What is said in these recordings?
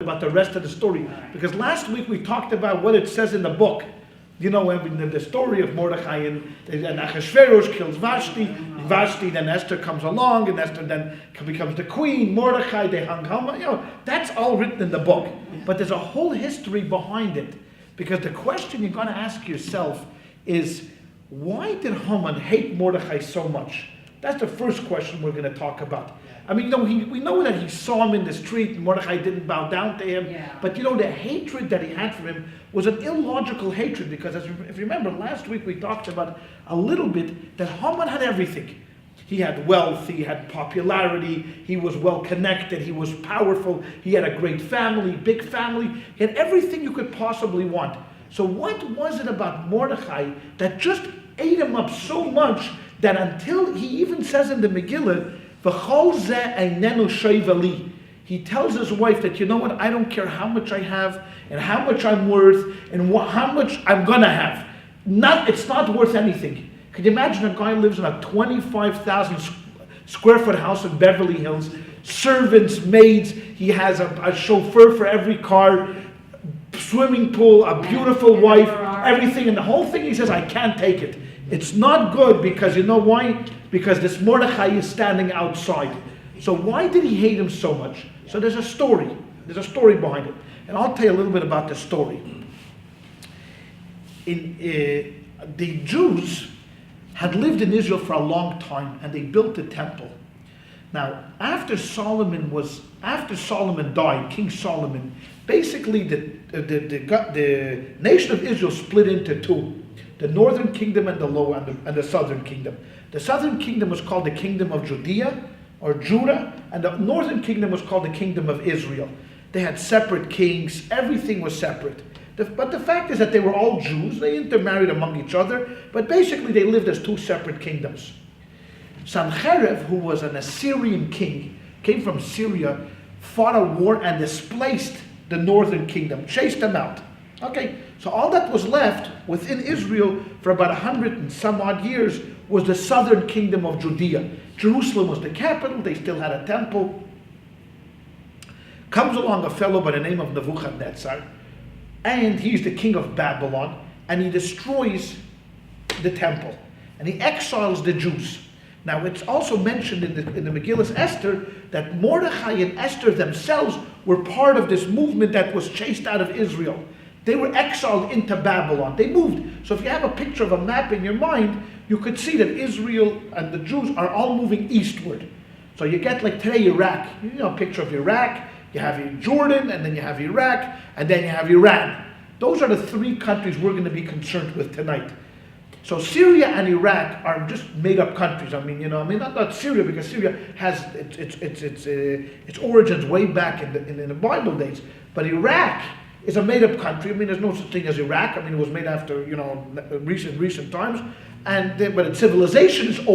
about the rest of the story, because last week we talked about what it says in the book. You know, the story of Mordechai and Achashverosh kills Vashti, then Esther comes along, and Esther then becomes the queen. Mordechai, they hung Haman. You know, that's all written in the book. But there's a whole history behind it, because the question you're going to ask yourself is, why did Haman hate Mordechai so much? That's the first question we're going to talk about. I mean, we know that he saw him in the street and Mordechai didn't bow down to him. Yeah. But the hatred that he had for him was an illogical hatred, because if you remember, last week we talked about a little bit that Haman had everything. He had wealth, he had popularity, he was well connected, he was powerful, he had a great family, big family, he had everything you could possibly want. So what was it about Mordechai that just ate him up so much that until he even says in the Megillah, V'chol zeh einenu shoiva li. He tells his wife that, you know what, I don't care how much I have and how much I'm worth and how much I'm going to have. It's not worth anything. Can you imagine a guy who lives in a 25,000 square foot house in Beverly Hills, servants, maids, he has a chauffeur for every car, swimming pool, a beautiful wife, everything, and the whole thing, he says, I can't take it. It's not good, because you know why? Because this Mordechai is standing outside. So why did he hate him so much? So there's a story. There's a story behind it. And I'll tell you a little bit about the story. The Jews had lived in Israel for a long time, and they built the temple. Now, after Solomon died, King Solomon, basically the nation of Israel split into two. The northern kingdom and the southern kingdom. The southern kingdom was called the kingdom of Judea or Judah, and the northern kingdom was called the kingdom of Israel. They had separate kings, everything was separate. But the fact is that they were all Jews, they intermarried among each other, but basically they lived as two separate kingdoms. Sancherib, who was an Assyrian king, came from Syria, fought a war and displaced the northern kingdom, chased them out. Okay, so all that was left within Israel for about 100 and some odd years was the southern kingdom of Judea. Jerusalem was the capital, they still had a temple. Comes along a fellow by the name of Nebuchadnezzar, and he's the king of Babylon, and he destroys the temple, and he exiles the Jews. Now it's also mentioned in the Megillah Esther that Mordechai and Esther themselves were part of this movement that was chased out of Israel. They were exiled into Babylon. They moved. So if you have a picture of a map in your mind, you could see that Israel and the Jews are all moving eastward. So you get like today Iraq. You know, a picture of Iraq. You have Jordan, and then you have Iraq, and then you have Iran. Those are the three countries we're going to be concerned with tonight. So Syria and Iraq are just made-up countries. Not Syria, because Syria has its origins way back in the Bible days. But Iraq is a made-up country. There's no such thing as Iraq. It was made after recent times, but its civilization is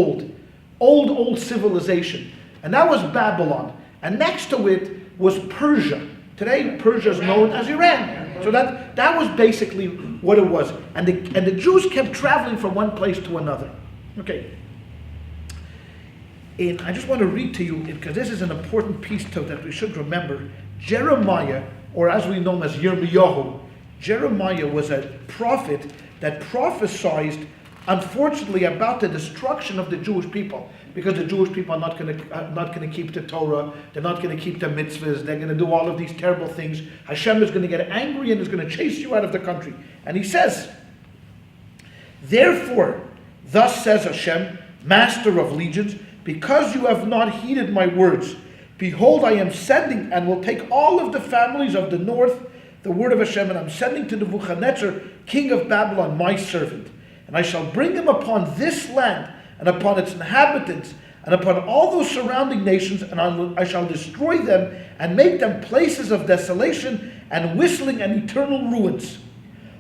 old civilization, and that was Babylon. And next to it was Persia. Today, Persia is known as Iran. So that was basically what it was. And the Jews kept traveling from one place to another. Okay. And I just want to read to you, because this is an important piece that we should remember. Jeremiah, or as we know him as Yirmiyahu, Jeremiah was a prophet that prophesied, unfortunately, about the destruction of the Jewish people, because the Jewish people are not going to keep the Torah, they're not going to keep the mitzvahs, they're going to do all of these terrible things. Hashem is going to get angry and is going to chase you out of the country. And he says, therefore, thus says Hashem, Master of legions, because you have not heeded my words, behold, I am sending and will take all of the families of the north, the word of Hashem, and I'm sending to Nebuchadnezzar, king of Babylon, my servant. And I shall bring him upon this land, and upon its inhabitants, and upon all those surrounding nations, and I shall destroy them, and make them places of desolation, and whistling, and eternal ruins.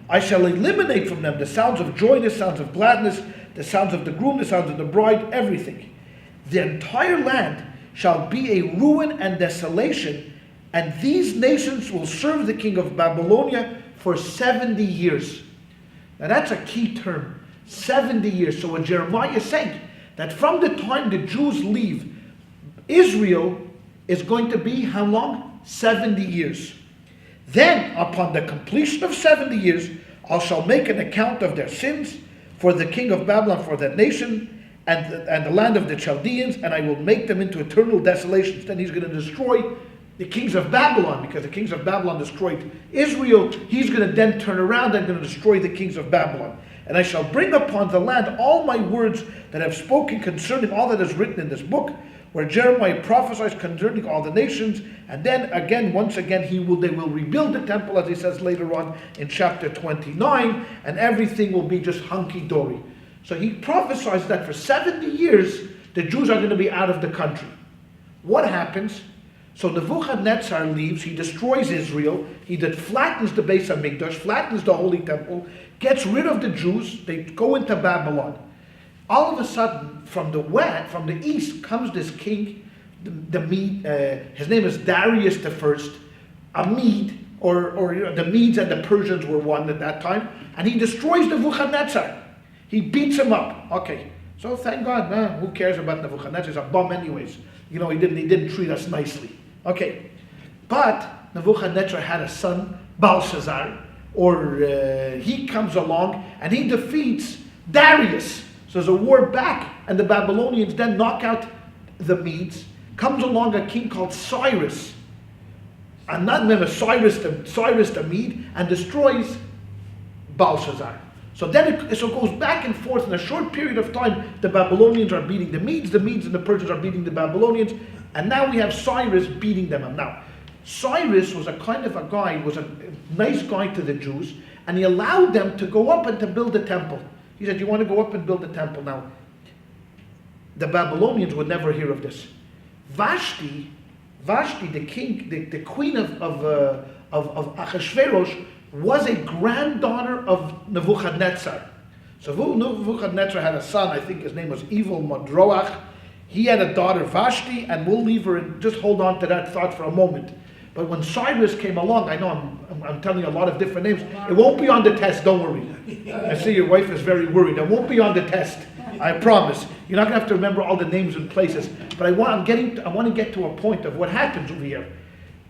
I shall eliminate from them the sounds of joy, the sounds of gladness, the sounds of the groom, the sounds of the bride, everything. The entire land shall be a ruin and desolation, and these nations will serve the king of Babylonia for 70 years. Now that's a key term. 70 years. So what Jeremiah is saying, that from the time the Jews leave, Israel is going to be how long? 70 years. Then, upon the completion of 70 years, I shall make an account of their sins for the king of Babylon, for that nation, and the land of the Chaldeans, and I will make them into eternal desolations. Then he's going to destroy the kings of Babylon, because the kings of Babylon destroyed Israel. He's going to then turn around and going to destroy the kings of Babylon. And I shall bring upon the land all my words that I have spoken concerning all that is written in this book, where Jeremiah prophesies concerning all the nations. And then again, once again, they will rebuild the temple, as he says later on in chapter 29, and everything will be just hunky-dory. So he prophesies that for 70 years, the Jews are going to be out of the country. What happens? So Nebuchadnezzar leaves, he destroys Israel, he flattens the Beis HaMikdash, flattens the Holy Temple, gets rid of the Jews, they go into Babylon. All of a sudden, from the west, from the east, comes this king, his name is Darius the First, a Mede, or the Medes and the Persians were one at that time, and he destroys Nebuchadnezzar. He beats him up. Okay, so thank God, who cares about Nebuchadnezzar? He's a bum anyways. He didn't treat us nicely. Okay, but Nebuchadnezzar had a son, Belshazzar, he comes along and he defeats Darius. So there's a war back, and the Babylonians then knock out the Medes. Comes along a king called Cyrus, and not remember Cyrus the Mede, and destroys Belshazzar. So then it goes back and forth in a short period of time. The Babylonians are beating the Medes and the Persians are beating the Babylonians, and now we have Cyrus beating them up. Now, Cyrus was a kind of a guy, was a nice guy to the Jews, and he allowed them to go up and to build a temple. He said, you want to go up and build a temple? Now, the Babylonians would never hear of this. Vashti, the king, the queen of Ahasuerus, was a granddaughter of Nebuchadnezzar. So Nebuchadnezzar had a son, I think his name was Evil Modroach. He had a daughter, Vashti, and we'll leave her and just hold on to that thought for a moment. But when Cyrus came along, I know I'm telling you a lot of different names. It won't be on the test, don't worry. I see your wife is very worried. It won't be on the test, I promise. You're not going to have to remember all the names and places. But I want to get to a point of what happens over here.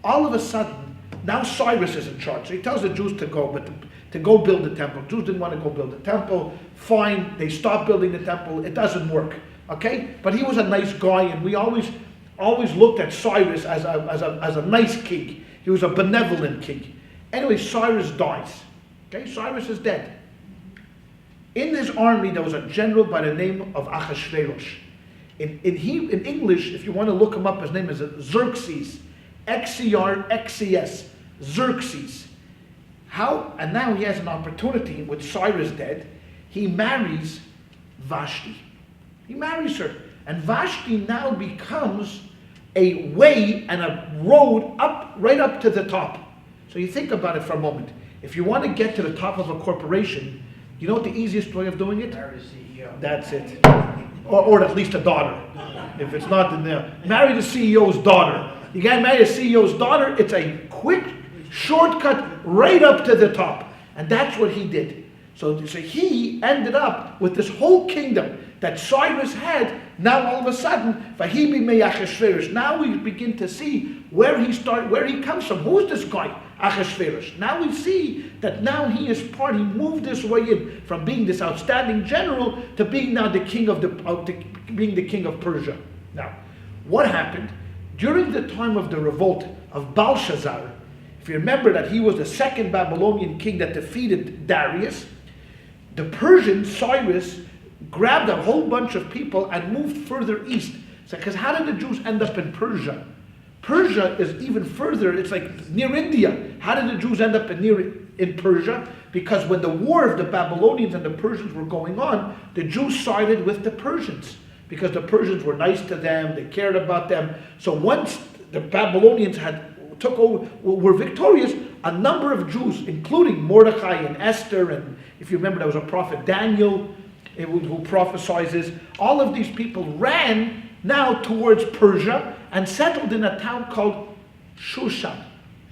All of a sudden, now Cyrus is in charge. So he tells the Jews to go, but to go build the temple. Jews didn't want to go build the temple. Fine, they stopped building the temple. It doesn't work. Okay? But he was a nice guy, and we always looked at Cyrus as a nice king. He was a benevolent king. Anyway, Cyrus dies. Okay? Cyrus is dead. In his army, there was a general by the name of Ahasuerus. In English, if you want to look him up, his name is Xerxes. Xerxes. Xerxes. And now he has an opportunity with Cyrus dead. He marries Vashti. He marries her. And Vashti now becomes a way and a road right up to the top. So you think about it for a moment. If you want to get to the top of a corporation, you know what the easiest way of doing it? Marry the CEO. That's it. Or at least a daughter. If it's not in there. Marry the CEO's daughter. You can't marry a CEO's daughter. It's a quick shortcut right up to the top. And that's what he did. So he ended up with this whole kingdom that Cyrus had. Now all of a sudden, Vahibi me Ahasuerus. Now we begin to see where he comes from. Who's this guy, Ahasuerus? Now we see that now he moved this way in from being this outstanding general to being now the king being the king of Persia. Now, what happened? During the time of the revolt of Belshazzar, if you remember that he was the second Babylonian king that defeated Darius, the Persian, Cyrus, grabbed a whole bunch of people and moved further east. Because how did the Jews end up in Persia? Persia is even further, it's like near India. How did the Jews end up in Persia? Because when the war of the Babylonians and the Persians were going on, the Jews sided with the Persians. Because the Persians were nice to them, they cared about them. So once the Babylonians took over, were victorious, a number of Jews, including Mordecai and Esther, and if you remember there was a prophet Daniel who prophesizes, all of these people ran now towards Persia and settled in a town called Shushan,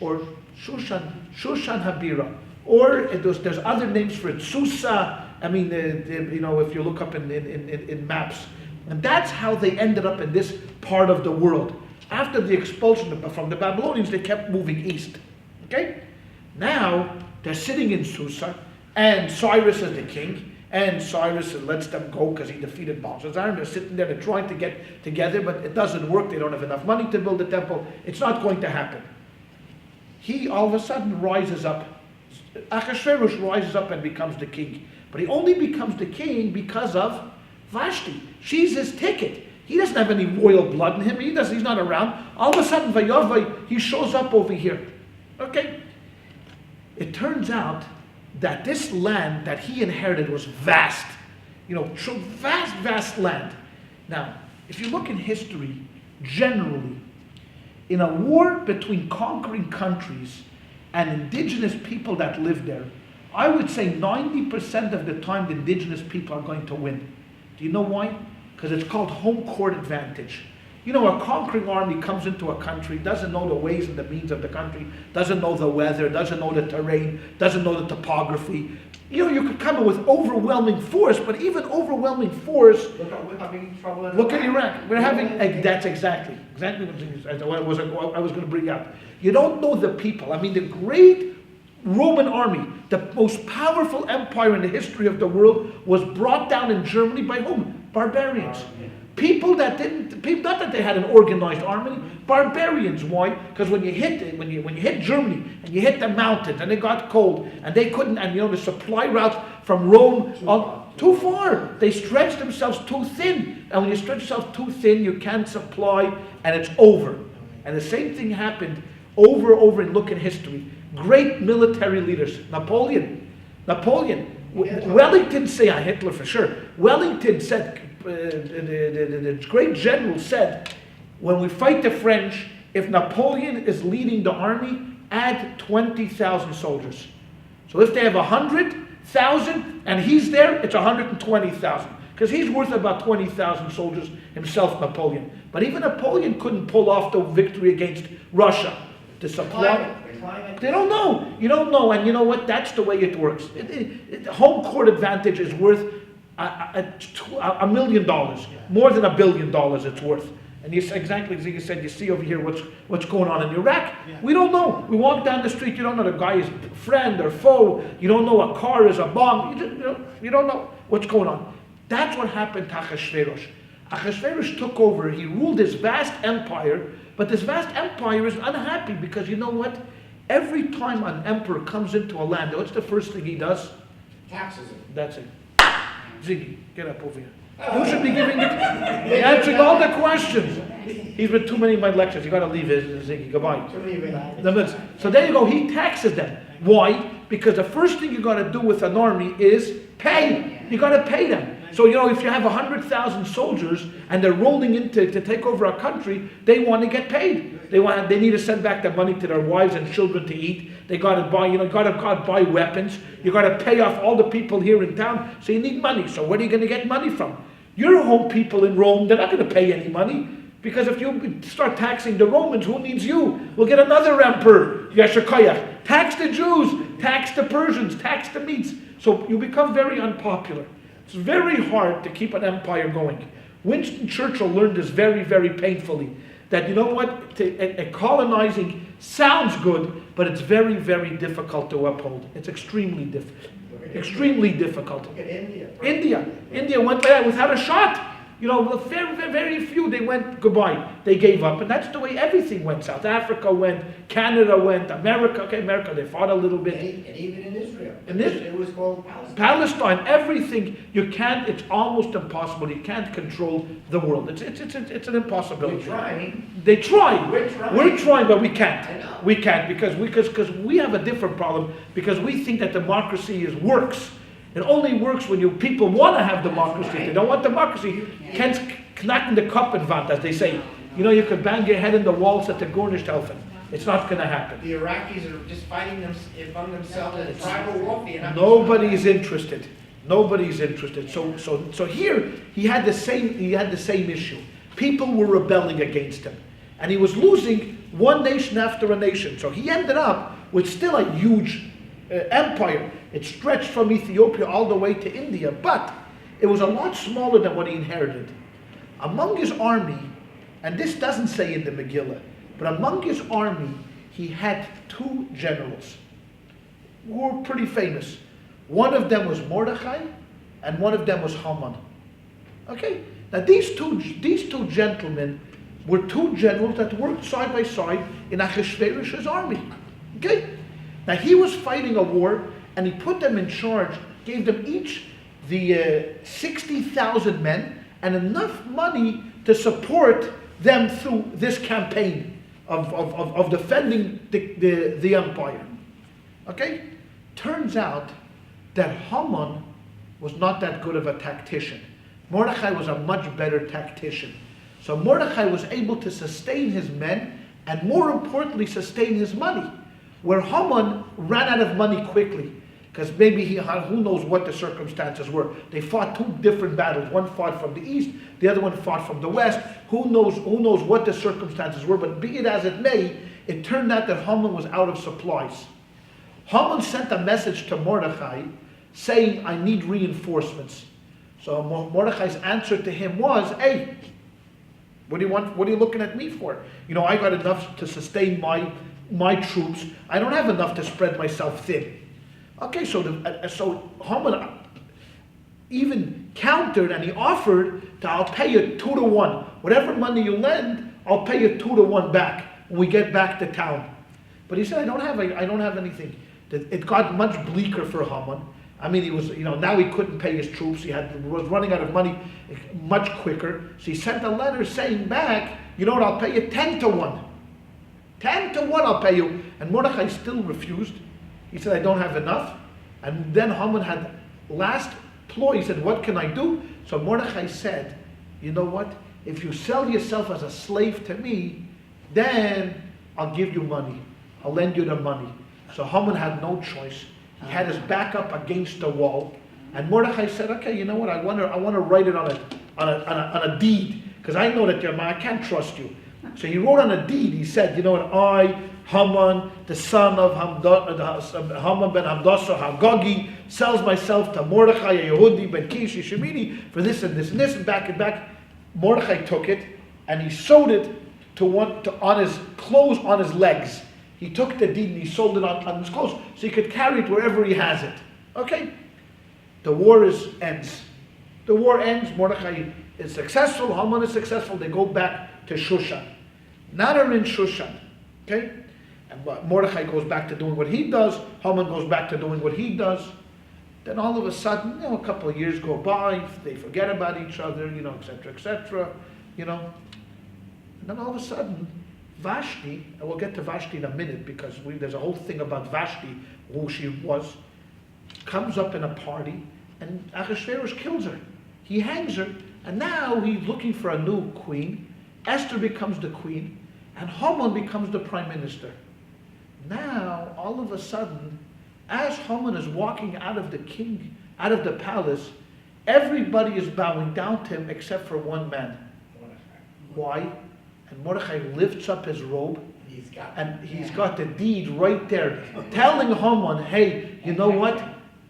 or Shushan Habira, or there's other names for it, Susa. I mean, if you look up in maps, and that's how they ended up in this part of the world. After the expulsion from the Babylonians, they kept moving east. Okay, Now they're sitting in Susa, and Cyrus is the king, and Cyrus lets them go because he defeated Belshazzar, and they're sitting there, they're trying to get together, but it doesn't work. They don't have enough money to build the temple. It's not going to happen. He all of a sudden rises up. Achashverosh rises up and becomes the king. But he only becomes the king because of Vashti. She's his ticket. He doesn't have any royal blood in him. He's not around. All of a sudden, Vayavai, he shows up over here. Okay? It turns out that this land that he inherited was vast. Vast land. Now, if you look in history, generally, in a war between conquering countries and indigenous people that live there, I would say 90% of the time the indigenous people are going to win. Do you know why? Because it's called home court advantage. A conquering army comes into a country, doesn't know the ways and the means of the country, doesn't know the weather, doesn't know the terrain, doesn't know the topography. You could come in with overwhelming force, but even overwhelming force. We're having trouble. Look at Iraq. We're having. That's exactly what I was going to bring up. You don't know the people. I mean, the great Roman army, the most powerful empire in the history of the world, was brought down in Germany by whom? Barbarians. People that not that they had an organized army, barbarians. Why? Because when you hit Germany and you hit the mountains and it got cold and they couldn't, and the supply routes from Rome too far. They stretched themselves too thin, and when you stretch yourself too thin, you can't supply, and it's over. And the same thing happened over and look in history. Great military leaders, Napoleon, Wellington Hitler for sure. Wellington said. The great general said, when we fight the French, if Napoleon is leading the army, add 20,000 soldiers. So if they have 100,000 and he's there, it's 120,000. Because he's worth about 20,000 soldiers himself, Napoleon. But even Napoleon couldn't pull off the victory against Russia. The supply. They don't know. You don't know. And you know what? That's the way it works. Home court advantage is worth $1 million, more than $1 billion it's worth. And exactly as you said, you see over here what's going on in Iraq. Yeah. We don't know. We walk down the street, you don't know the guy is friend or foe. You don't know a car is a bomb. You don't know what's going on. That's what happened to Achashverosh. Achashverosh took over. He ruled this vast empire, but this vast empire is unhappy because you know what? Every time an emperor comes into a land, what's the first thing he does? Taxes it. That's it. Ziggy, get up over here. You should be answering all the questions. He's been too many of my lectures. You got to leave it, Ziggy. Goodbye. So there you go. He taxes them. Why? Because the first thing you got to do with an army is pay. You got to pay them. So if you have 100,000 soldiers and they're rolling in to take over a country, they want to get paid. They need to send back their money to their wives and children to eat. They got to buy weapons. You got to pay off all the people here in town. So you need money. So where are you going to get money from? Your home people in Rome, they're not going to pay any money. Because if you start taxing the Romans, who needs you? We'll get another emperor, Yeshakayach. Tax the Jews, tax the Persians, tax the Medes. So you become very unpopular. It's very hard to keep an empire going. Winston Churchill learned this very, very painfully. That colonizing sounds good, but it's very, very difficult to uphold. It's extremely difficult. Extremely difficult. Look at India. India went there without a shot. Very, very few, they went goodbye. They gave up, and that's the way everything went. South Africa went, Canada went, America, they fought a little bit. And even in Israel. It was called Palestine, everything, it's almost impossible. You can't control the world. It's an impossibility. We're trying. They try. We're trying, but we can't. I know. We can't because we have a different problem because we think that democracy works. It only works when people want to have democracy. If they don't want democracy, Ken's knocking the cup in Vant, as they say. You could bang your head in the walls at the Gornish Helfen. It's not going to happen. The Iraqis are just fighting among themselves in tribal warfare. Nobody's interested. So here he had the same issue. People were rebelling against him, and he was losing one nation after a nation. So he ended up with still a huge empire. It stretched from Ethiopia all the way to India, but it was a lot smaller than what he inherited. Among his army, and this doesn't say in the Megillah, but among his army, he had two generals. who were pretty famous. One of them was Mordechai, and one of them was Haman. Okay? Now these two gentlemen were two generals that worked side by side in Achashverosh's army. Okay? Now he was fighting a war, and he put them in charge, gave them each the 60,000 men and enough money to support them through this campaign of defending the empire. Okay? Turns out that Haman was not that good of a tactician. Mordechai was a much better tactician. So Mordechai was able to sustain his men and more importantly sustain his money. Where Haman ran out of money quickly. Because maybe who knows what the circumstances were. They fought two different battles. One fought from the east, the other one fought from the west. Who knows what the circumstances were, but be it as it may, it turned out that Haman was out of supplies. Haman sent a message to Mordechai saying, I need reinforcements. So Mordechai's answer to him was, hey, what do you want? What are you looking at me for? I got enough to sustain my troops. I don't have enough to spread myself thin. Okay, so Haman even countered and he offered I'll pay you 2-1. Whatever money you lend, I'll pay you 2-1 back when we get back to town. But he said, I don't have anything. It got much bleaker for Haman. I mean, he was, now he couldn't pay his troops. He was running out of money much quicker. So he sent a letter saying back, you know what, I'll pay you 10-1. 10-1 I'll pay you. And Mordechai still refused. He said, I don't have enough. And then Haman had last ploy. He said, what can I do? So Mordechai said, you know what? If you sell yourself as a slave to me, then I'll give you money. I'll lend you the money. So Haman had no choice. He had his back up against the wall. And Mordechai said, okay, you know what? I want to write it on a deed. Because I know that you're I can't trust you. So he wrote on a deed. He said, you know what? I, Haman, the son of Haman ben Hamdasa Hagagi, sells myself to Mordechai, a Yehudi ben Kish Shemini for this and this and this, and back. Mordechai took it and he sewed it on his clothes, on his legs. He took the deed and he sold it on his clothes so he could carry it wherever he has it. Okay? The war ends. The war ends. Mordechai is successful. Haman is successful. They go back to Shushan. Now they're in Shushan. Okay? And Mordechai goes back to doing what he does. Haman goes back to doing what he does. Then all of a sudden, a couple of years go by. They forget about each other, etc., And then all of a sudden, Vashti, and we'll get to Vashti in a minute because there's a whole thing about Vashti, who she was, comes up in a party and Ahasuerus kills her. He hangs her and now he's looking for a new queen. Esther becomes the queen and Haman becomes the prime minister. Now, all of a sudden, as Haman is walking out of the palace, everybody is bowing down to him except for one man. Why? And Mordechai lifts up his robe and he's got the deed right there telling Haman, hey, you know what?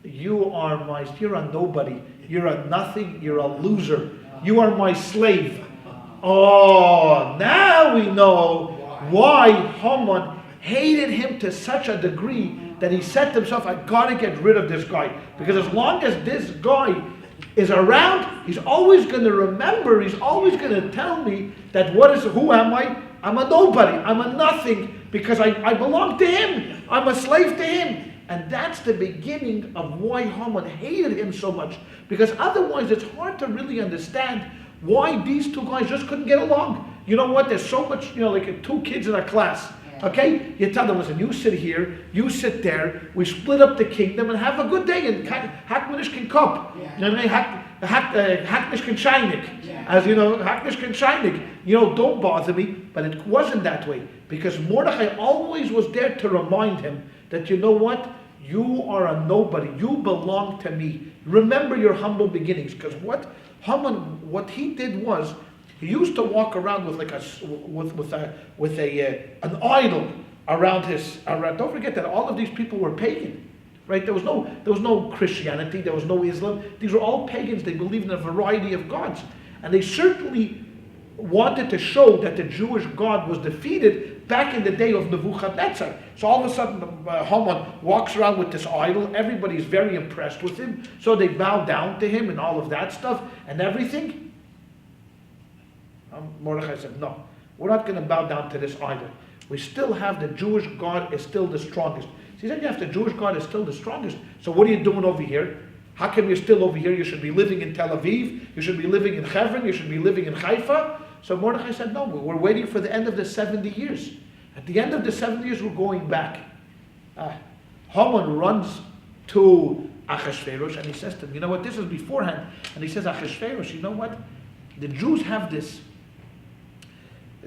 You're a nobody. You're a nothing. You're a loser. You are my slave. Oh, now we know why Haman hated him to such a degree that he said to himself, I gotta get rid of this guy. Because as long as this guy is around, he's always going to remember, he's always going to tell me that who am I? I'm a nobody, I'm a nothing, because I belong to him, I'm a slave to him. And that's the beginning of why Haman hated him so much. Because otherwise it's hard to really understand why these two guys just couldn't get along. You know what, there's so much, like two kids in a class. Okay? You tell them, listen, you sit here, you sit there, we split up the kingdom and have a good day and hakmanish can kop. You know what I mean? Haknish can shainik. As you know, haknish can shainik. Don't bother me. But it wasn't that way. Because Mordechai always was there to remind him that, you know what? You are a nobody. You belong to me. Remember your humble beginnings. Because what he did was, he used to walk around with an idol around his. Don't forget that all of these people were pagan, right? There was no Christianity, there was no Islam. These were all pagans. They believed in a variety of gods, and they certainly wanted to show that the Jewish God was defeated back in the day of Nebuchadnezzar. So all of a sudden, Haman walks around with this idol. Everybody's very impressed with him. So they bow down to him and all of that stuff and everything. Mordechai said, no, we're not going to bow down to this idol. We still have the Jewish God is still the strongest. So he said, yes, the Jewish God is still the strongest. So what are you doing over here? How come you're still over here? You should be living in Tel Aviv. You should be living in Hebron. You should be living in Haifa. So Mordechai said, no, we're waiting for the end of the 70 years. At the end of the 70 years, we're going back. Haman runs to Achashverosh and he says to him, you know what, this is beforehand. And he says, Achashverosh, you know what? The Jews have this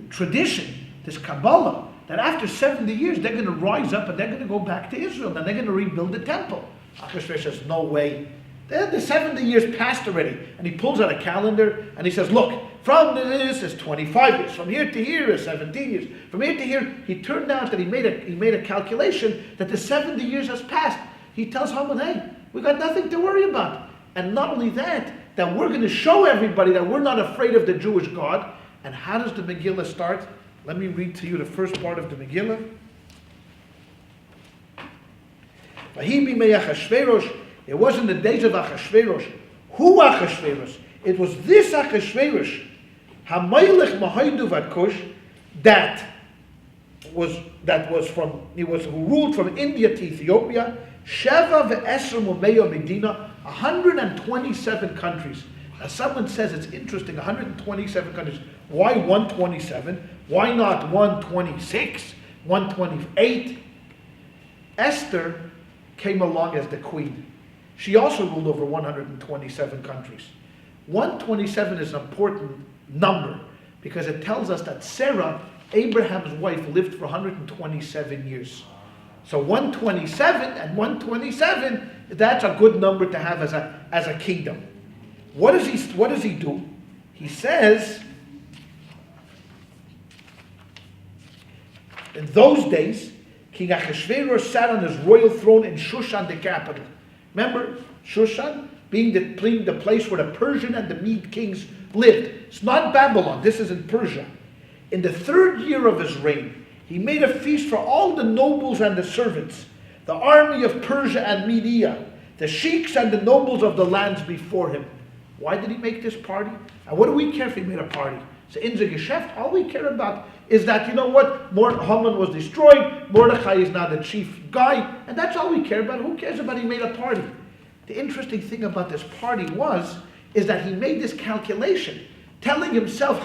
tradition, this Kabbalah, that after 70 years, they're going to rise up and they're going to go back to Israel and they're going to rebuild the temple. Achashverosh says, no way. The 70 years passed already. And he pulls out a calendar and he says, look, from this is 25 years. From here to here is 17 years. From here to here, he turned out that he made a calculation that the 70 years has passed. He tells Haman, hey, we got nothing to worry about. And not only that we're going to show everybody that we're not afraid of the Jewish God. And how does the Megillah start? Let me read to you the first part of the Megillah. It wasn't the days of Achashverosh. Who Achashverosh? It was this Achashverosh, Hamelech Mahaidu Vadkush, who ruled from India to Ethiopia, Sheva ve'esr mumeya Medina, 127 countries. Now someone says it's interesting, 127 countries. Why 127? Why not 126, 128? Esther came along as the queen. She also ruled over 127 countries. 127 is an important number because it tells us that Sarah, Abraham's wife, lived for 127 years. So 127 and 127, that's a good number to have as a kingdom. What does he do? He says, in those days, King Achashverosh sat on his royal throne in Shushan, the capital. Remember, Shushan being the place where the Persian and the Mede kings lived. It's not Babylon, this is in Persia. In the 3rd year of his reign, he made a feast for all the nobles and the servants, the army of Persia and Media, the sheiks and the nobles of the lands before him. Why did he make this party? And what do we care if he made a party? So in the Geschäft, all we care about is that, you know what, Haman was destroyed, Mordechai is now the chief guy, and that's all we care about. Who cares about he made a party? The interesting thing about this party is that he made this calculation, telling himself,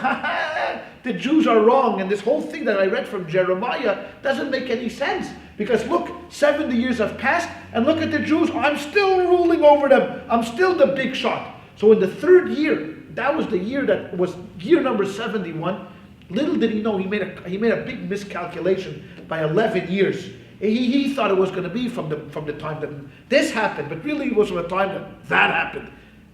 the Jews are wrong, and this whole thing that I read from Jeremiah doesn't make any sense. Because look, 70 years have passed, and look at the Jews, I'm still ruling over them. I'm still the big shot. So in the 3rd year, that was the year that was year number 71, little did he know he made a big miscalculation by 11 years. He thought it was going to be from the time that this happened, but really it was from the time that happened.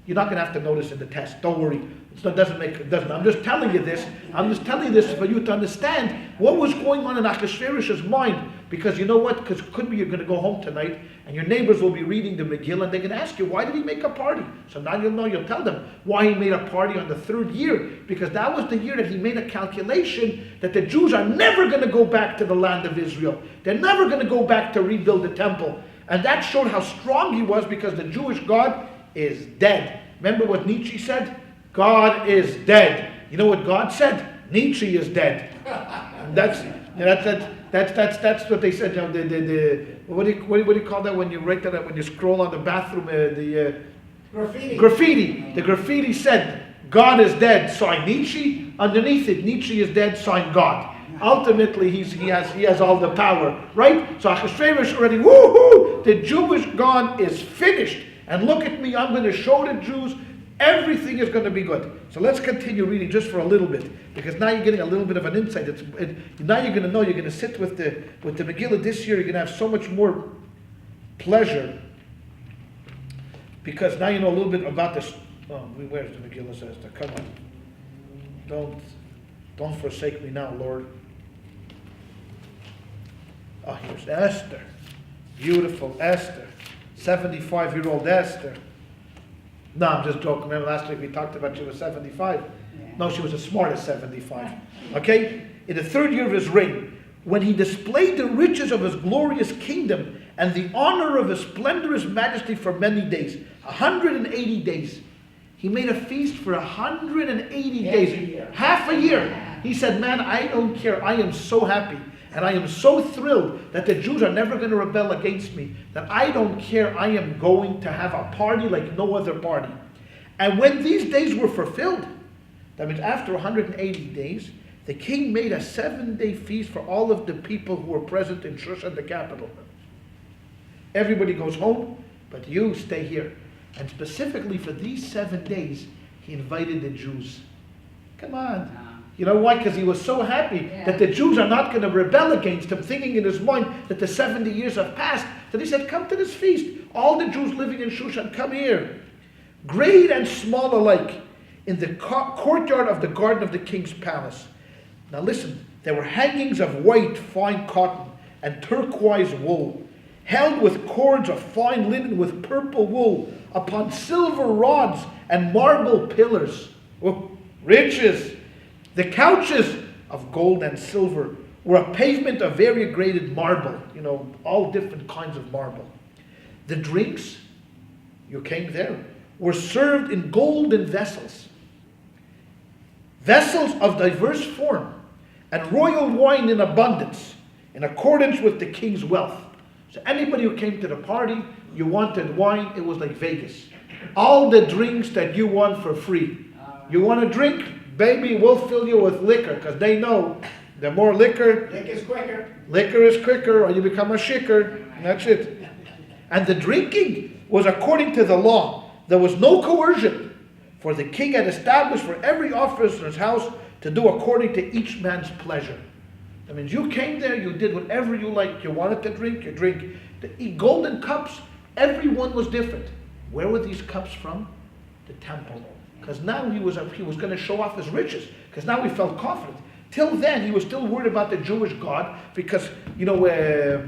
You're not going to have to notice in the test. Don't worry. It doesn't. I'm just telling you this. I'm just telling you this for you to understand what was going on in Achashverosh's mind. Because you know what? Because it could be you're going to go home tonight and your neighbors will be reading the Megillah and they're going to ask you, why did he make a party? So now you'll know, you'll tell them why he made a party on the 3rd year. Because that was the year that he made a calculation that the Jews are never going to go back to the land of Israel. They're never going to go back to rebuild the temple. And that showed how strong he was because the Jewish God is dead. Remember what Nietzsche said? God is dead. You know what God said? Nietzsche is dead. And that's what they said. You know, what do you call that when you write that up, when you scroll on the bathroom? Graffiti. The graffiti said, God is dead, sign Nietzsche. Underneath it, Nietzsche is dead, sign God. Ultimately, he has all the power, right? So Achashverosh already, woohoo! The Jewish God is finished. And look at me, I'm going to show the Jews everything is going to be good. So let's continue reading just for a little bit, because now you're getting a little bit of an insight. Now you're going to know, you're going to sit with the Megillah this year, you're going to have so much more pleasure, because now you know a little bit about this. Oh, where's the Megillah says? Come on. Don't forsake me now, Lord. Oh, here's Esther. Beautiful Esther. 75-year-old Esther. No, I'm just joking. Remember last week we talked about she was 75. No, she was as smart as 75. Okay? In the 3rd year of his reign, when he displayed the riches of his glorious kingdom and the honor of his splendorous majesty for many days, 180 days. He made a feast for 180 days. Half a year. He said, man, I don't care. I am so happy. And I am so thrilled that the Jews are never going to rebel against me, that I don't care. I am going to have a party like no other party. And when these days were fulfilled, that means after 180 days, the king made a 7-day feast for all of the people who were present in Shushan, the capital. Everybody goes home, but you stay here. And specifically for these 7 days, he invited the Jews. Come on. You know why? Because he was so happy that the Jews are not going to rebel against him, thinking in his mind that the 70 years have passed, that he said, come to this feast. All the Jews living in Shushan, come here. Great and small alike, in the courtyard of the garden of the king's palace. Now listen, there were hangings of white fine cotton and turquoise wool, held with cords of fine linen with purple wool, upon silver rods and marble pillars. Oh, riches! The couches of gold and silver were a pavement of variegated marble, all different kinds of marble. The drinks, you came there, were served in golden vessels. Vessels of diverse form, and royal wine in abundance, in accordance with the king's wealth. So anybody who came to the party, you wanted wine, it was like Vegas. All the drinks that you want for free. You want a drink? Baby, we'll fill you with liquor, because they know the more liquor, liquor is quicker, or you become a shicker. That's it. And the drinking was according to the law. There was no coercion, for the king had established for every officer in his house to do according to each man's pleasure. That means you came there, you did whatever you liked. You wanted to drink, you drink. The golden cups, everyone was different. Where were these cups from? The temple. Because now he was going to show off his riches. Because now he felt confident. Till then, he was still worried about the Jewish God, because, Yirmiyahu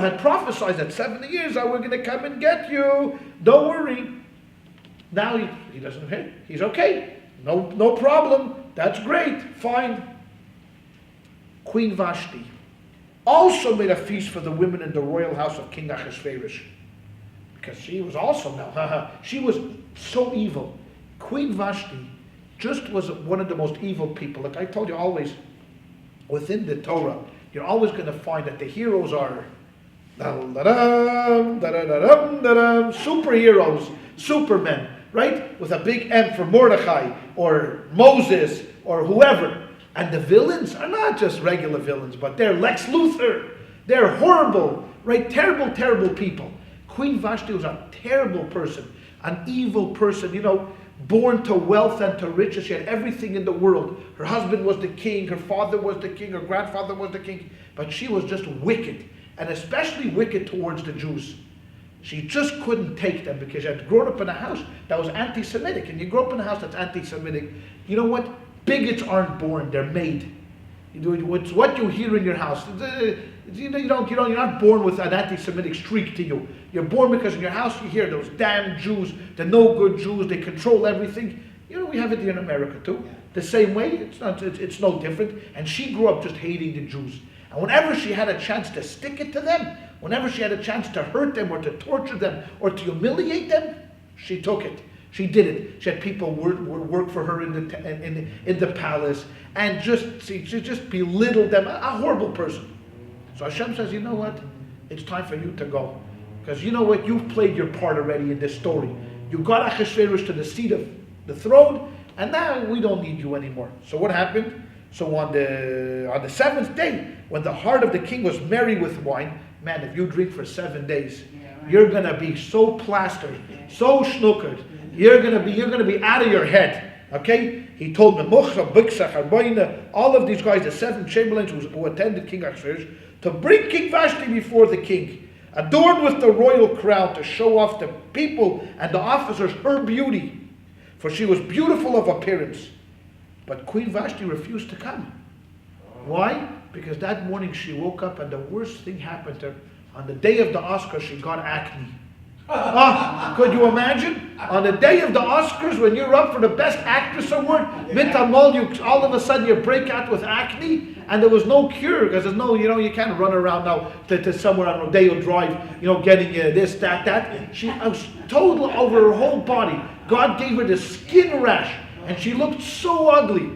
had prophesied that 70 years, we're going to come and get you. Don't worry. Now he doesn't care. He's okay. No problem. That's great. Fine. Queen Vashti also made a feast for the women in the royal house of King Ahasuerus, because she was also she was so evil. Queen Vashti just was one of the most evil people. Like I told you, always within the Torah, you're always going to find that the heroes are superheroes, supermen, right? With a big M for Mordechai or Moses or whoever. And the villains are not just regular villains, but they're Lex Luthor. They're horrible, right? Terrible, terrible people. Queen Vashti was a terrible person, an evil person, born to wealth and to riches. She had everything in the world. Her husband was the king, her father was the king, her grandfather was the king. But she was just wicked, and especially wicked towards the Jews. She just couldn't take them, because she had grown up in a house that was anti-Semitic. And you grow up in a house that's anti-Semitic, you know what? Bigots aren't born, they're made. It's what you hear in your house. You're not born with an anti-Semitic streak to you. You're born because in your house you hear those damn Jews, the no good Jews, they control everything. We have it here in America too. The same way, it's no different. And she grew up just hating the Jews. And whenever she had a chance to stick it to them, whenever she had a chance to hurt them or to torture them or to humiliate them, she took it. She did it. She had people work for her in the palace, and she just belittled them. A horrible person. So Hashem says, you know what? It's time for you to go, because you know what? You've played your part already in this story. You got Ahasuerus to the seat of the throne, and now we don't need you anymore. So what happened? So on the 7th day, when the heart of the king was merry with wine, man, if you drink for 7 days, you're gonna be so plastered, so snookered. You're gonna be out of your head. Okay? He told Memucha, Biksa, Harboina, all of these guys, the 7 chamberlains who attended King Ahasuerus, to bring King Vashti before the king, adorned with the royal crown, to show off the people and the officers her beauty, for she was beautiful of appearance. But Queen Vashti refused to come. Why? Because that morning she woke up and the worst thing happened to her. On the day of the Oscar, she got acne. Could you imagine? On the day of the Oscars, when you're up for the Best Actress Award, mitamol, all of a sudden you break out with acne, and there was no cure, because there's no, you can't run around now to somewhere on Rodeo Drive, getting this, that. She was total over her whole body. God gave her this skin rash, and she looked so ugly.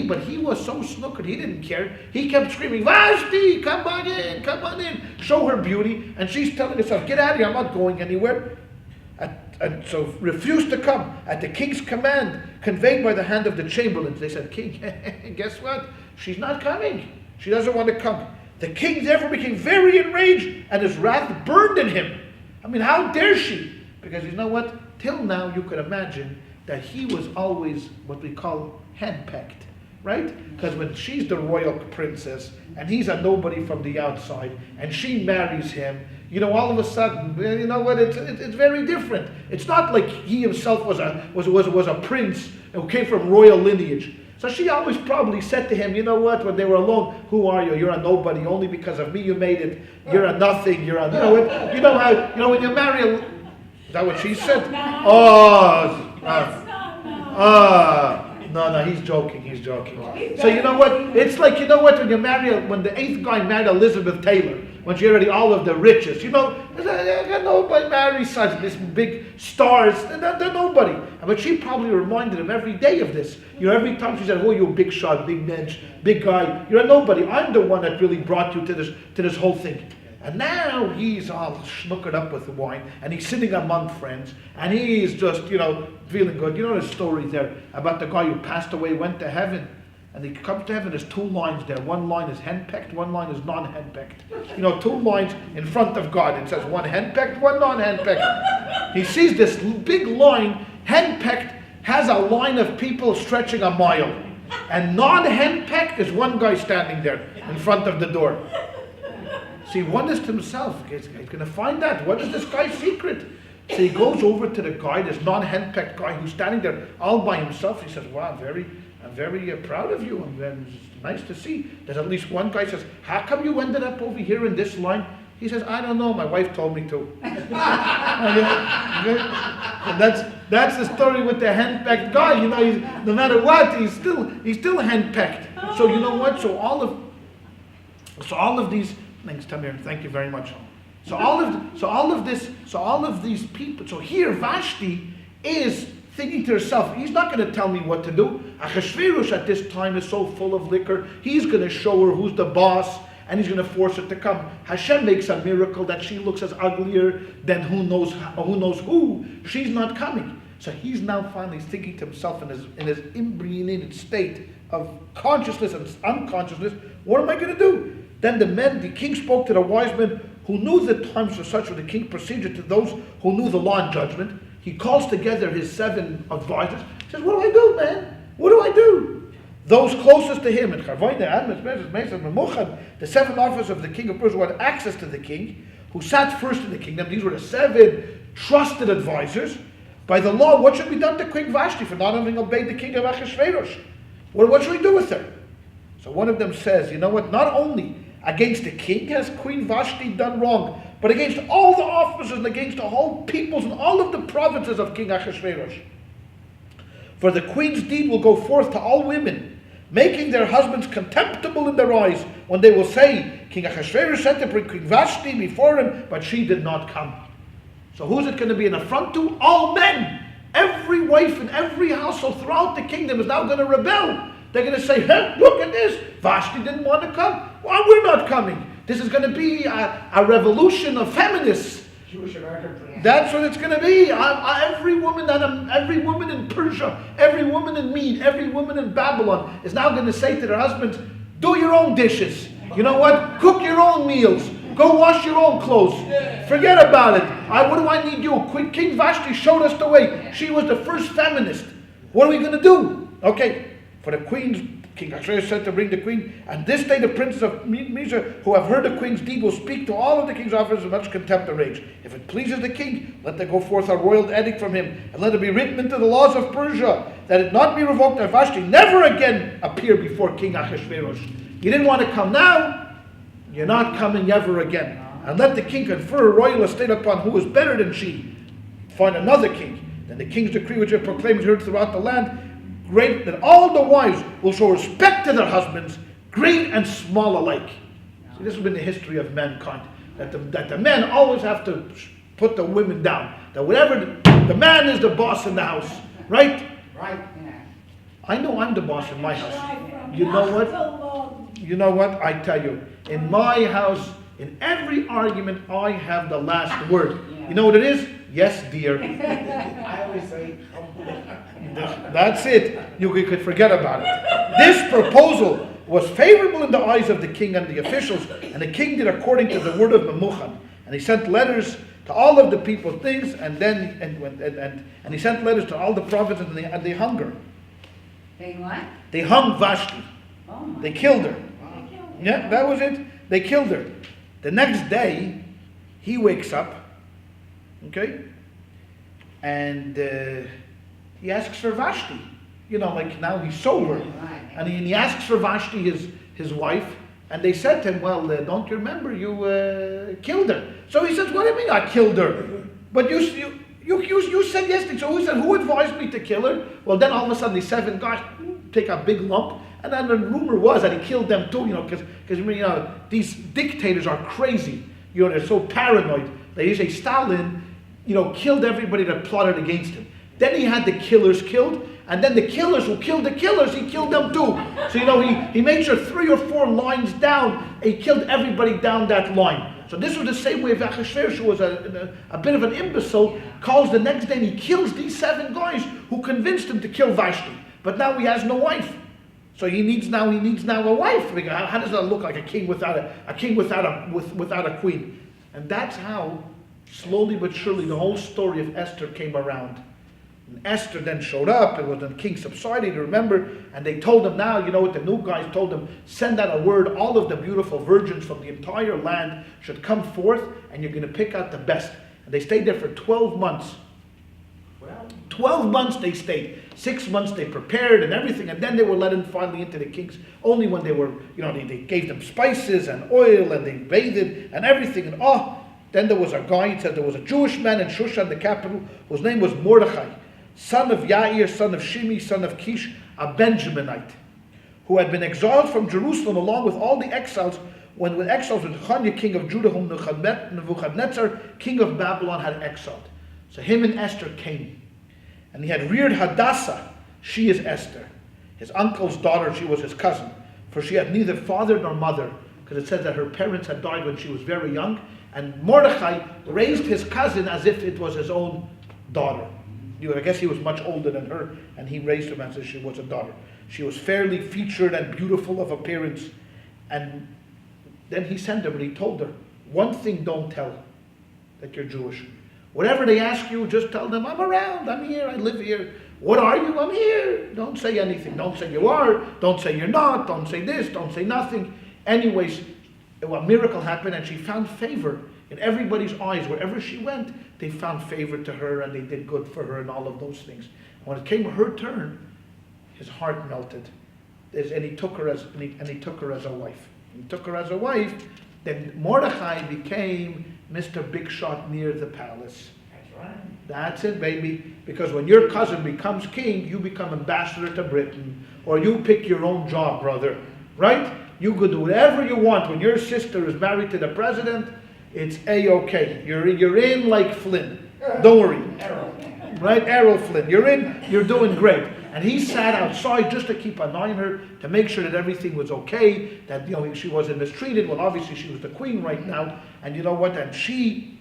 But he was so snookered, he didn't care. He kept screaming, Vashti, come on in, show her beauty. And she's telling herself, get out of here, I'm not going anywhere. And so refused to come. At the king's command, conveyed by the hand of the chamberlains, they said, King, guess what? She's not coming. She doesn't want to come. The king therefore became very enraged, and his wrath burned in him. I mean, how dare she? Because you know what? Till now you could imagine that he was always what we call henpecked. Right? Because when she's the royal princess and he's a nobody from the outside and she marries him, all of a sudden, you know what? It's very different. It's not like he himself was a prince who came from royal lineage. So she always probably said to him, you know what? When they were alone, who are you? You're a nobody. Only because of me you made it. You're a nothing. You're a when you marry a. Is that what she said? No, he's joking. So you know what? It's like, when you when the eighth guy married Elizabeth Taylor, when she had already all of the riches, nobody marries such these big stars. They're nobody. But she probably reminded him every day of this. Every time she said, oh, you big shot, big mensch, big guy, you're a nobody. I'm the one that really brought you to this whole thing. And now he's all snookered up with the wine, and he's sitting among friends, and he's just, feeling good. The story there about the guy who passed away, went to heaven, and he comes to heaven, there's two lines there. One line is henpecked, one line is non-henpecked. Two lines in front of God. It says one henpecked, one non-henpecked. He sees this big line, henpecked has a line of people stretching a mile, and non-henpecked is one guy standing there in front of the door. So he wonders to himself, he's going to find out, what is this guy's secret? So he goes over to the guy, this non-henpecked guy who's standing there all by himself. He says, wow, I'm very proud of you. It's nice to see. There's at least one guy says, how come you ended up over here in this line? He says, I don't know, my wife told me to. And that's the story with the henpecked guy. He's, no matter what, he's still henpecked. So you know what? So all of these things, Tamir, thank you very much. So all of these people. So here Vashti is thinking to herself, he's not going to tell me what to do. Achashverosh at this time is so full of liquor. He's going to show her who's the boss, and he's going to force her to come. Hashem makes a miracle that she looks as uglier than who knows who. She's not coming. So he's now finally thinking to himself in his embryonated state of consciousness and unconsciousness, what am I going to do? Then the king spoke to the wise men who knew the times for such were the king's procedure to those who knew the law and judgment. He calls together his 7 advisors. He says, what do I do, man? What do I do? Those closest to him, the 7 officers of the king of Persia who had access to the king, who sat first in the kingdom. These were the 7 trusted advisors. By the law, what should be done to Queen Vashti for not having obeyed the king of Achashverosh? What should we do with her? So one of them says, you know what, not only against the king has Queen Vashti done wrong, but against all the officers and against the whole peoples and all of the provinces of King Achashverosh. For the queen's deed will go forth to all women, making their husbands contemptible in their eyes, when they will say, King Achashverosh sent to bring Queen Vashti before him, but she did not come. So who's it going to be an affront to? All men! Every wife in every household throughout the kingdom is now going to rebel. They're going to say, hey, look at this. Vashti didn't want to come. Well, we're not coming. This is going to be a revolution of feminists. Jewish American. That's what it's going to be. Every woman in Persia, every woman in Mede, every woman in Babylon is now going to say to their husbands, do your own dishes. You know what? Cook your own meals. Go wash your own clothes. Forget about it. What do I need you? King Vashti showed us the way. She was the first feminist. What are we going to do? Okay. For the queen, King Ahasuerus sent to bring the queen, and this day the princes of Media who have heard the queen's deed will speak to all of the king's officers with much contempt and rage. If it pleases the king, let there go forth a royal edict from him, and let it be written into the laws of Persia, that it not be revoked that Vashti never again appear before King Ahasuerus. You didn't want to come now, you're not coming ever again. And let the king confer a royal estate upon who is better than she. find another king. Then the king's decree which I proclaimed heard throughout the land, great that all the wives will show respect to their husbands, great and small alike. See, this has been the history of mankind. That the men always have to put the women down. That whatever the man is the boss in the house, right? Right. I know I'm the boss in my house. You know what? You know what? I tell you, in my house, in every argument, I have the last word. You know what it is? Yes, dear. I always say, That's it. You could forget about it. This proposal was favorable in the eyes of the king and the officials, and the king did according to the word of Memuchan. And he sent letters to all of the people, things, and he sent letters to all the prophets, and they hung her. They what? They hung Vashti. Oh my They killed her. God. Yeah, that was it. They killed her. The next day, he wakes up, okay, and he asks for Vashti. You know, like now he's sober. Right. And he asks for Vashti, his wife, and they said to him, well, don't you remember you killed her? So he says, what do you mean I killed her? But you said yesterday. So he said, who advised me to kill her? Well, then all of a sudden these 7 guys take a big lump, and then the rumor was that he killed them too, you know, because these dictators are crazy. You know, they're so paranoid. They say Stalin, you know, killed everybody that plotted against him. Then he had the killers killed, and then the killers who killed the killers, he killed them too. So, you know, he made sure 3 or 4 lines down, he killed everybody down that line. So this was the same way Achashverosh, who was a bit of an imbecile, calls the next day and he kills these 7 guys who convinced him to kill Vashti. But now he has no wife. So he needs now a wife. How does that look like a king without a queen? And that's how, slowly but surely, the whole story of Esther came around. And Esther then showed up. It was the king subsided, remember, and they told him now, you know what the new guys told them, send out a word, all of the beautiful virgins from the entire land should come forth, and you're going to pick out the best. And they stayed there for 12 months. 12 months they stayed. 6 months they prepared and everything, and then they were let in finally into the king's, only when they were, you know, they gave them spices and oil, and they bathed and everything, and then there was a guy, it said there was a Jewish man in Shushan, the capital, whose name was Mordechai, son of Yair, son of Shimi, son of Kish, a Benjaminite, who had been exiled from Jerusalem along with all the exiles, when with exiles with Chanya, king of Judah, whom Nebuchadnezzar, king of Babylon, had exiled. So him and Esther came. And he had reared Hadassah, she is Esther, his uncle's daughter, she was his cousin, for she had neither father nor mother, because it says that her parents had died when she was very young, and Mordechai raised his cousin as if it was his own daughter. I guess he was much older than her, and he raised her as if she was a daughter. She was fairly featured and beautiful of appearance. And then he sent her, and he told her, one thing don't tell, that you're Jewish. Whatever they ask you, just tell them, I'm around, I'm here, I live here. What are you? I'm here. Don't say anything. Don't say you are. Don't say you're not. Don't say this. Don't say nothing. Anyways, a miracle happened, and she found favor in everybody's eyes. Wherever she went, they found favor to her, and they did good for her and all of those things. And when it came her turn, his heart melted. And he took her as a wife. He took her as a wife. Then Mordechai became Mr. Big Shot near the palace. That's right. That's it, baby. Because when your cousin becomes king, you become ambassador to Britain. Or you pick your own job, brother. Right? You could do whatever you want. When your sister is married to the president, it's A-okay. You're in like Flynn. Don't worry. Right? Errol Flynn. You're in, you're doing great. And he sat outside just to keep an eye on her, to make sure that everything was okay, that, you know, she wasn't mistreated. Well, obviously she was the queen right now. And you know what? And she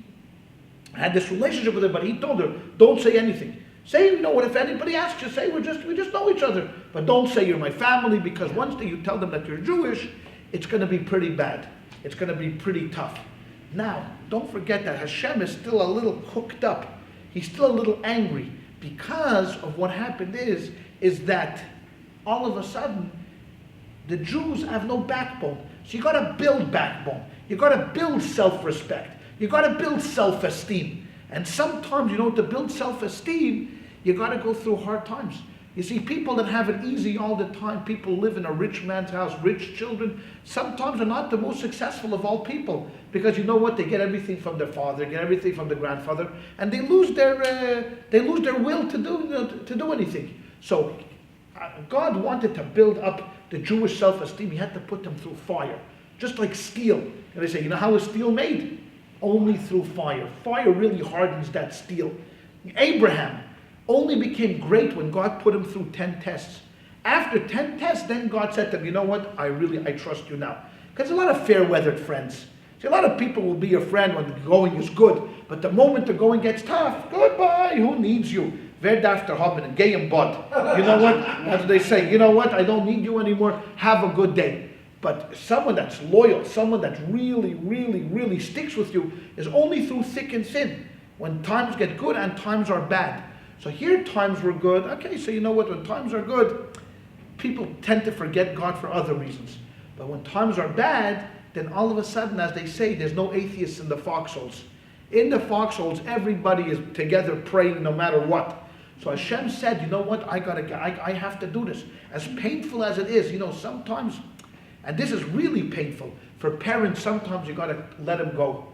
had this relationship with him, but he told her, don't say anything. Say, you know what, if anybody asks you, say we just know each other. But don't say you're my family, because once you tell them that you're Jewish, it's going to be pretty bad. It's going to be pretty tough. Now, don't forget that Hashem is still a little hooked up. He's still a little angry, because of what happened is that all of a sudden, the Jews have no backbone. So you got to build backbone. You got to build self-respect. You got to build self-esteem. And sometimes, you know, to build self-esteem, you got to go through hard times. You see, people that have it easy all the time, people who live in a rich man's house, rich children, sometimes are not the most successful of all people. Because you know what? They get everything from their father, get everything from their grandfather, and they lose their will to do anything. So God wanted to build up the Jewish self-esteem. He had to put them through fire, just like steel. And they say, you know how is steel made? Only through fire. Fire really hardens that steel. Abraham only became great when God put him through 10 tests. After 10 tests, then God said to him, you know what, I trust you now. Because a lot of fair-weathered friends. See, a lot of people will be your friend when the going is good, but the moment the going gets tough, goodbye, who needs you? Werd after Hobbin and gay and bud. You know what? That's what they say. You know what? I don't need you anymore. Have a good day. But someone that's loyal, someone that really, really, really sticks with you is only through thick and thin. When times get good and times are bad. So here times were good. Okay, so you know what? When times are good, people tend to forget God for other reasons. But when times are bad, then all of a sudden, as they say, there's no atheists in the foxholes. In the foxholes, everybody is together praying no matter what. So Hashem said, you know what? I have to do this. As painful as it is, you know, sometimes, and this is really painful for parents. Sometimes you got to let them go.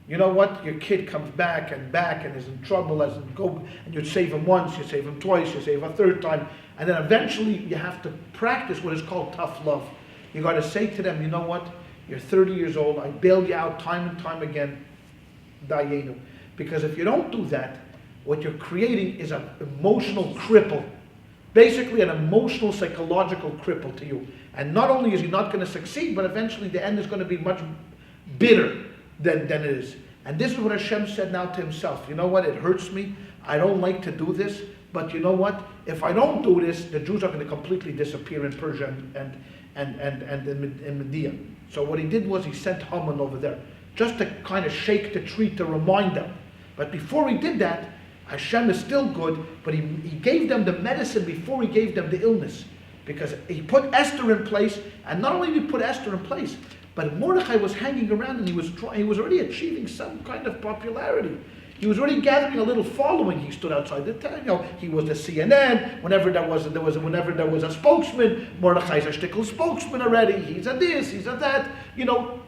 You know what? Your kid comes back and is in trouble, and you save him once, you save him twice, you save a third time, and then eventually you have to practice what is called tough love. You got to say to them, you know what? You're 30 years old. I bail you out time and time again. Dayenu. Because if you don't do that, what you're creating is an emotional cripple. Basically an emotional, psychological cripple to you. And not only is he not going to succeed, but eventually the end is going to be much bitter than it is. And this is what Hashem said now to himself. You know what? It hurts me. I don't like to do this. But you know what? If I don't do this, the Jews are going to completely disappear in Persia and in Medea. So what he did was he sent Haman over there. Just to kind of shake the tree to remind them. But before he did that, Hashem is still good, but he gave them the medicine before he gave them the illness. Because he put Esther in place, and not only did he put Esther in place, but Mordechai was hanging around and he was already achieving some kind of popularity. He was already gathering a little following. He stood outside the town. You know, he was the CNN. Whenever there was a spokesman, Mordechai's a shtickle spokesman already. He's a this, he's a that. You know,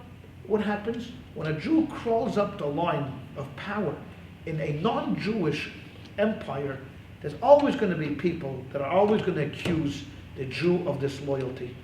what happens? When a Jew crawls up the line of power in a non-Jewish empire, there's always going to be people that are always going to accuse the Jew of disloyalty.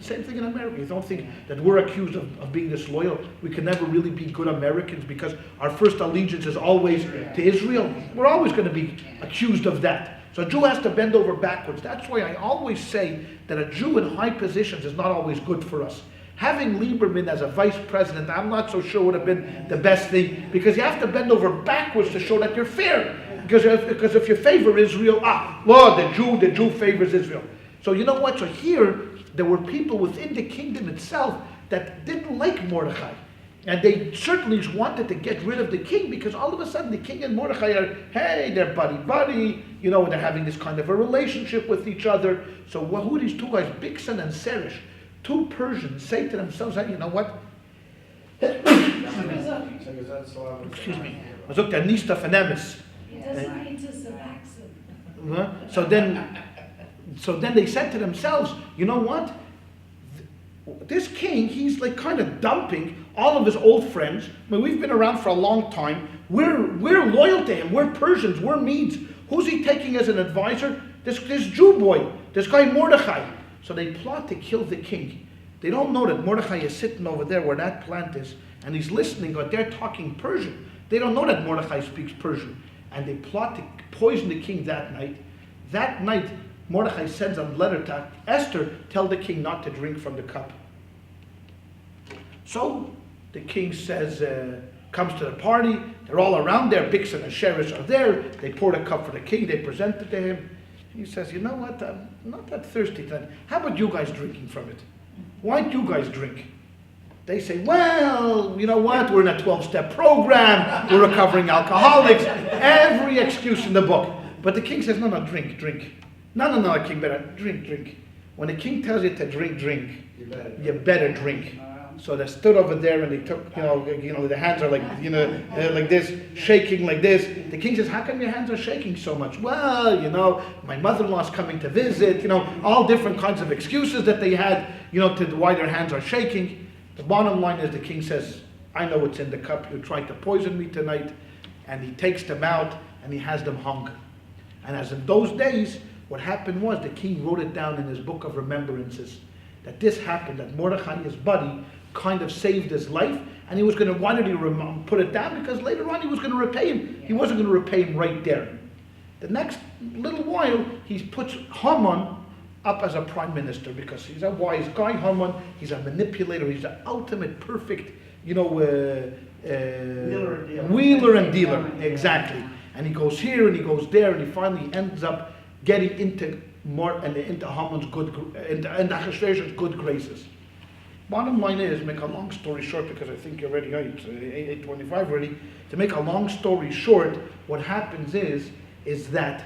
Same thing in America. You don't think that we're accused of being disloyal. We can never really be good Americans because our first allegiance is always to Israel. We're always going to be accused of that. So a Jew has to bend over backwards. That's why I always say that a Jew in high positions is not always good for us. Having Lieberman as a vice president, I'm not so sure would have been the best thing, because you have to bend over backwards to show that you're fair. Because if you favor Israel, Lord, the Jew favors Israel. So you know what? So here, there were people within the kingdom itself that didn't like Mordechai. And they certainly wanted to get rid of the king, because all of a sudden the king and Mordechai are, hey, they're buddy-buddy, you know, they're having this kind of a relationship with each other. So who are these two guys, Bigsan and Seresh? Two Persians say to themselves, hey, you know what? Excuse me. So then they said to themselves, you know what? This king, he's like kind of dumping all of his old friends. I mean, we've been around for a long time. We're loyal to him. We're Persians. We're Medes. Who's he taking as an advisor? This Jew boy, this guy Mordechai. So they plot to kill the king. They don't know that Mordechai is sitting over there where that plant is, and he's listening, but they're talking Persian. They don't know that Mordechai speaks Persian. And they plot to poison the king that night. That night, Mordechai sends a letter to Esther, tell the king not to drink from the cup. So the king says, comes to the party, they're all around there, Bigsan and Sheresh are there, they pour the cup for the king, they present it to him. He says, you know what, I'm not that thirsty tonight. How about you guys drinking from it? Why don't you guys drink? They say, well, you know what, we're in a 12-step program, we're recovering alcoholics, every excuse in the book. But the king says, no, drink. No, king, better drink. When the king tells you to drink, you better drink. So they stood over there and they took, the hands are like, like this, shaking like this. The king says, how come your hands are shaking so much? Well, my mother-in-law's coming to visit, all different kinds of excuses that they had, to why their hands are shaking. The bottom line is the king says, I know what's in the cup. You're trying to poison me tonight. And he takes them out and he has them hung. And as in those days, what happened was the king wrote it down in his book of remembrances that this happened, that Mordechai, his buddy, kind of saved his life, and he was going to, why did he put it down? Because later on he was going to repay him. He wasn't going to repay him right there. The next little while, he puts Haman up as a prime minister because he's a wise guy. Haman, he's a manipulator, he's the ultimate perfect, wheeler and dealer, exactly. And he goes here and he goes there, and he finally ends up getting into Haman's into Ahasuerus' good graces. Bottom line is, make a long story short, because I think you're ready, it's 8:25 already. To make a long story short, what happens is that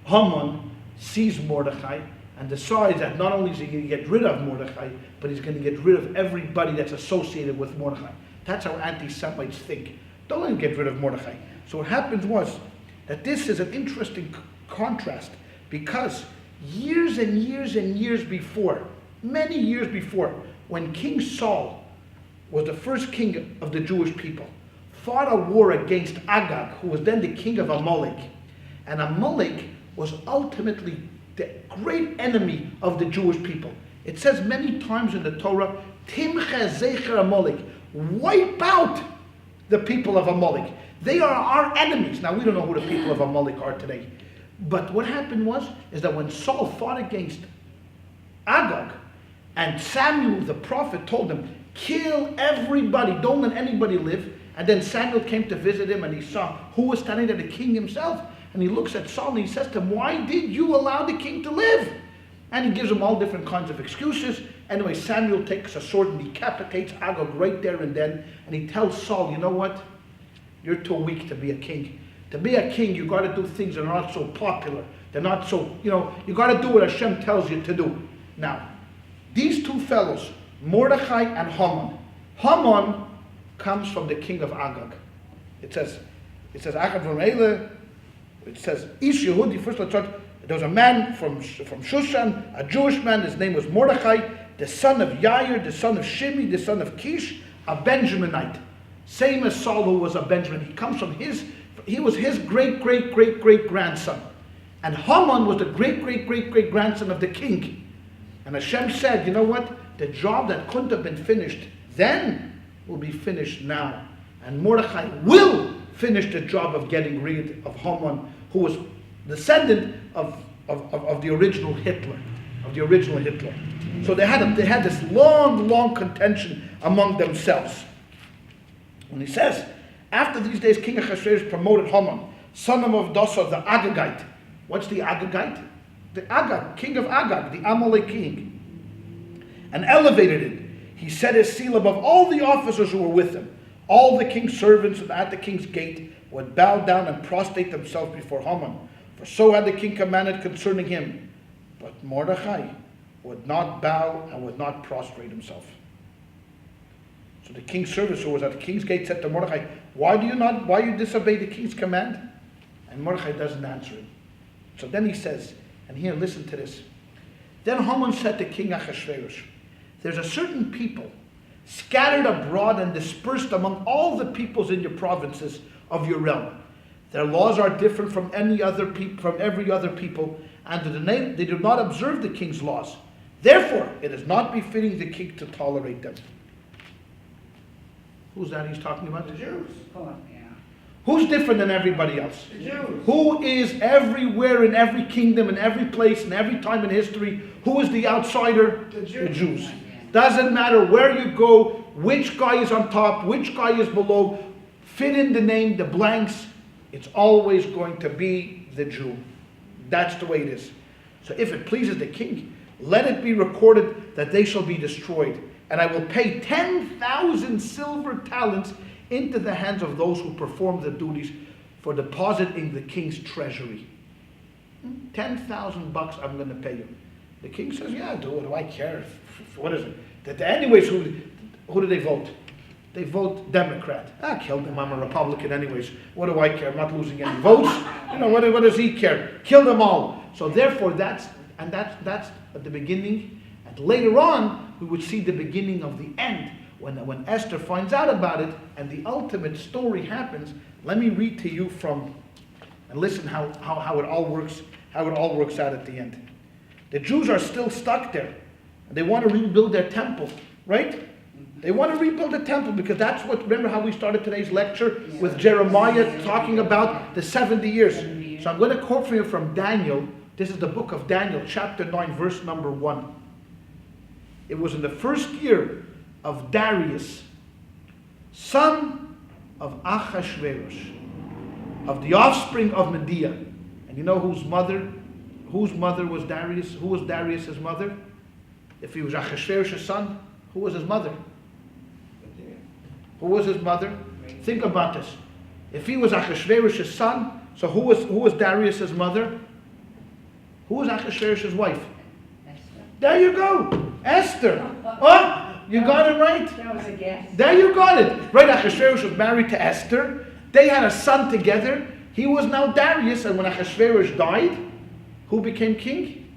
Haman sees Mordechai and decides that not only is he going to get rid of Mordechai, but he's going to get rid of everybody that's associated with Mordechai. That's how anti-Semites think. Don't let him get rid of Mordechai. So what happens was that this is an interesting contrast, because years and years and years before, many years before, when King Saul was the first king of the Jewish people, fought a war against Agag, who was then the king of Amalek. And Amalek was ultimately the great enemy of the Jewish people. It says many times in the Torah, Timche Zecher Amalek, wipe out the people of Amalek. They are our enemies. Now, we don't know who the people of Amalek are today. But what happened is that when Saul fought against Agag, and Samuel the prophet told him, kill everybody, don't let anybody live. And then Samuel came to visit him and he saw who was standing there, the king himself. And he looks at Saul and he says to him, why did you allow the king to live? And he gives him all different kinds of excuses. Anyway, Samuel takes a sword and decapitates Agag right there and then. And he tells Saul, you know what? You're too weak to be a king. To be a king, you got to do things that are not so popular. They're not so, you got to do what Hashem tells you to do. Now, these two fellows, Mordechai and Haman. Haman comes from the king of Agag. It says Agag from Eile. It says Ish Yehudi. First, let's start. There was a man from Shushan, a Jewish man. His name was Mordechai, the son of Yair, the son of Shimi, the son of Kish, a Benjaminite. Same as Saul, who was a Benjamin. He was his great grandson. And Haman was the great grandson of the king. And Hashem said, you know what? The job that couldn't have been finished then will be finished now. And Mordechai will finish the job of getting rid of Haman, who was descendant of the original Hitler. So they had this long contention among themselves. When he says, after these days, King Ahasuerus promoted Haman, son of Avdasa, the Agagite. What's the Agagite? The Agag, king of Agag, the Amalek king, and elevated it. He set his seal above all the officers who were with him. All the king's servants at the king's gate would bow down and prostrate themselves before Haman, for so had the king commanded concerning him. But Mordechai would not bow and would not prostrate himself. So the king's servants who was at the king's gate said to Mordechai, why you disobey the king's command? And Mordechai doesn't answer him. So then he says, and here, listen to this. Then Haman said to King Ahasuerus, there's a certain people scattered abroad and dispersed among all the peoples in your provinces of your realm. Their laws are different from every other people, and they do not observe the king's laws. Therefore, it is not befitting the king to tolerate them. Who's that he's talking about? The Jews. Who's different than everybody else? The Jews. Who is everywhere in every kingdom, in every place, in every time in history? Who is the outsider? The Jews. Doesn't matter where you go, which guy is on top, which guy is below. Fit in the name, the blanks. It's always going to be the Jew. That's the way it is. So if it pleases the king, let it be recorded that they shall be destroyed. And I will pay 10,000 silver talents into the hands of those who perform the duties for deposit in the king's treasury. 10,000 bucks I'm going to pay you. The king says, yeah, do I care? What is it? Anyways, who do they vote? They vote Democrat. Kill them. I'm a Republican anyways. What do I care? I'm not losing any votes. What does he care? Kill them all. So therefore, that's at the beginning. And later on, we would see the beginning of the end when Esther finds out about it, and the ultimate story happens. Let me read to you and listen how it all works. How it all works out at the end. The Jews are still stuck there. They want to rebuild their temple, right? They want to rebuild the temple because that's remember how we started today's lecture with Jeremiah talking about the 70 years. So I'm going to quote for you from Daniel. This is the book of Daniel, chapter 9, verse number 1. It was in the first year of Darius, son of Achashverosh, of the offspring of Media. And you know whose mother was Darius? Who was Darius' mother? If he was Achashverosh's son, who was his mother? Who was his mother? Think about this. If he was Achashverosh's son, so who was Darius' mother? Who was Achashverosh's wife? Esther. There you go, Esther. Oh, you got it right. That was a guess. There you got it. Right, Achashverosh was married to Esther. They had a son together. He was now Darius, and when Achashverosh died, who became king?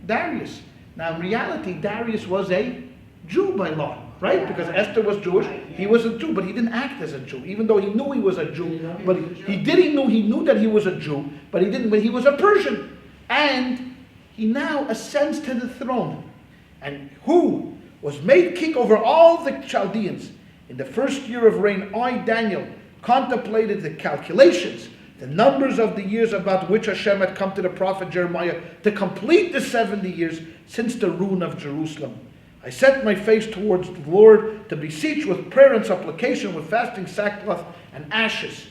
Darius. Now in reality, Darius was a Jew by law. Right? Because Esther was Jewish, he was a Jew, but he didn't act as a Jew, even though he knew he was a Jew. But he knew that he was a Jew, but he didn't. But he was a Persian, and he now ascends to the throne. And who was made king over all the Chaldeans in the first year of reign? I, Daniel, contemplated the calculations, the numbers of the years about which Hashem had come to the prophet Jeremiah to complete the 70 years since the ruin of Jerusalem. I set my face towards the Lord to beseech with prayer and supplication, with fasting, sackcloth, and ashes.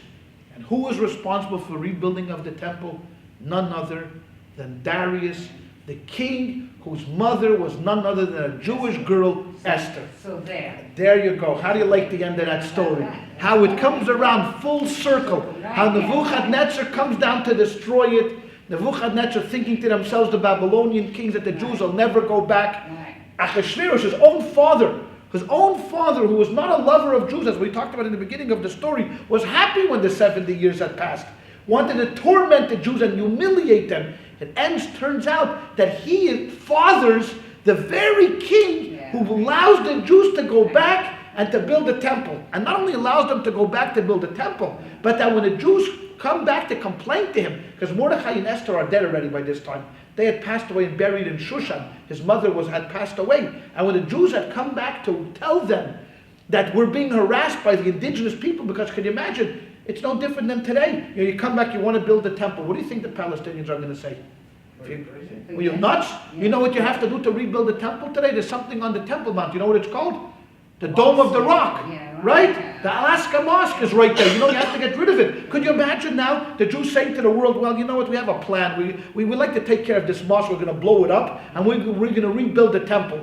And who was responsible for rebuilding of the temple? None other than Darius, the king, whose mother was none other than a Jewish girl, Esther. So there. There you go. How do you like the end of that story? How it comes around full circle. How Nebuchadnezzar comes down to destroy it. Nebuchadnezzar thinking to themselves, the Babylonian kings, that the Jews will never go back. Achashverosh, his own father, who was not a lover of Jews, as we talked about in the beginning of the story, was happy when the 70 years had passed, wanted to torment the Jews and humiliate them. It turns out that he fathers the very king who allows the Jews to go back and to build a temple. And not only allows them to go back to build a temple, but that when the Jews come back to complain to him, because Mordechai and Esther are dead already by this time. They had passed away and buried in Shushan. His mother had passed away. And when the Jews had come back to tell them that we're being harassed by the indigenous people, because can you imagine, it's no different than today. You come back, you want to build a temple. What do you think the Palestinians are going to say? Well, you're nuts? You know what you have to do to rebuild a temple today? There's something on the Temple Mount. You know what it's called? The Dome of the Rock. Right? The Alaska Mosque is right there. You have to get rid of it. Could you imagine now the Jews saying to the world, well, you know what, we have a plan. We would like to take care of this mosque. We're going to blow it up and we're going to rebuild the temple.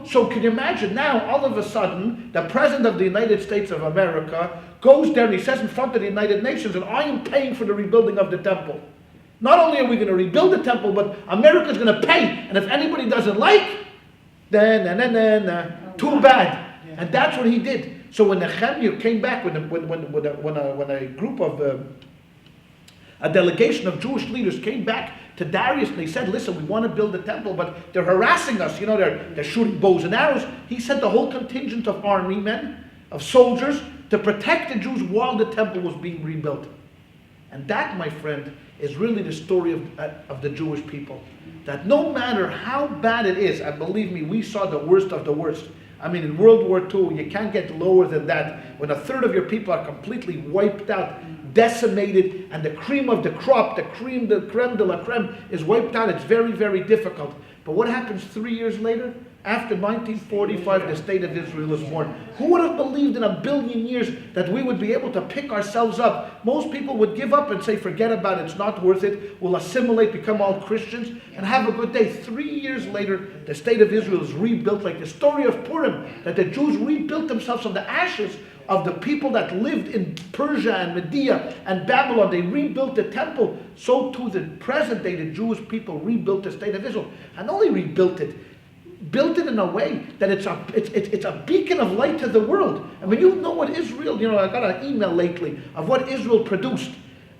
So can you imagine now, all of a sudden, the President of the United States of America goes there and he says in front of the United Nations, and I am paying for the rebuilding of the temple. Not only are we going to rebuild the temple, but America's going to pay. And if anybody doesn't like, then too bad. And that's what he did. So when Nehemiah came back, when a group of a delegation of Jewish leaders came back to Darius and they said, listen, we want to build a temple, but they're harassing us. They're shooting bows and arrows. He sent the whole contingent of army men, of soldiers, to protect the Jews while the temple was being rebuilt. And that, my friend, is really the story of the Jewish people. That no matter how bad it is, and believe me, we saw the worst of the worst. I mean, in World War II, you can't get lower than that. When a third of your people are completely wiped out, decimated, and the cream of the crop, the creme de la creme, is wiped out, it's very, very difficult. But what happens 3 years later? After 1945, the state of Israel is born. Who would have believed in a billion years that we would be able to pick ourselves up? Most people would give up and say, forget about it, it's not worth it. We'll assimilate, become all Christians, and have a good day. 3 years later, the state of Israel is rebuilt, like the story of Purim, that the Jews rebuilt themselves from the ashes of the people that lived in Persia and Media and Babylon. They rebuilt the temple. So too the present day, the Jewish people rebuilt the state of Israel. And not only rebuilt it, built it in a way that it's a beacon of light to the world. I mean, you know what Israel, I got an email lately of what Israel produced.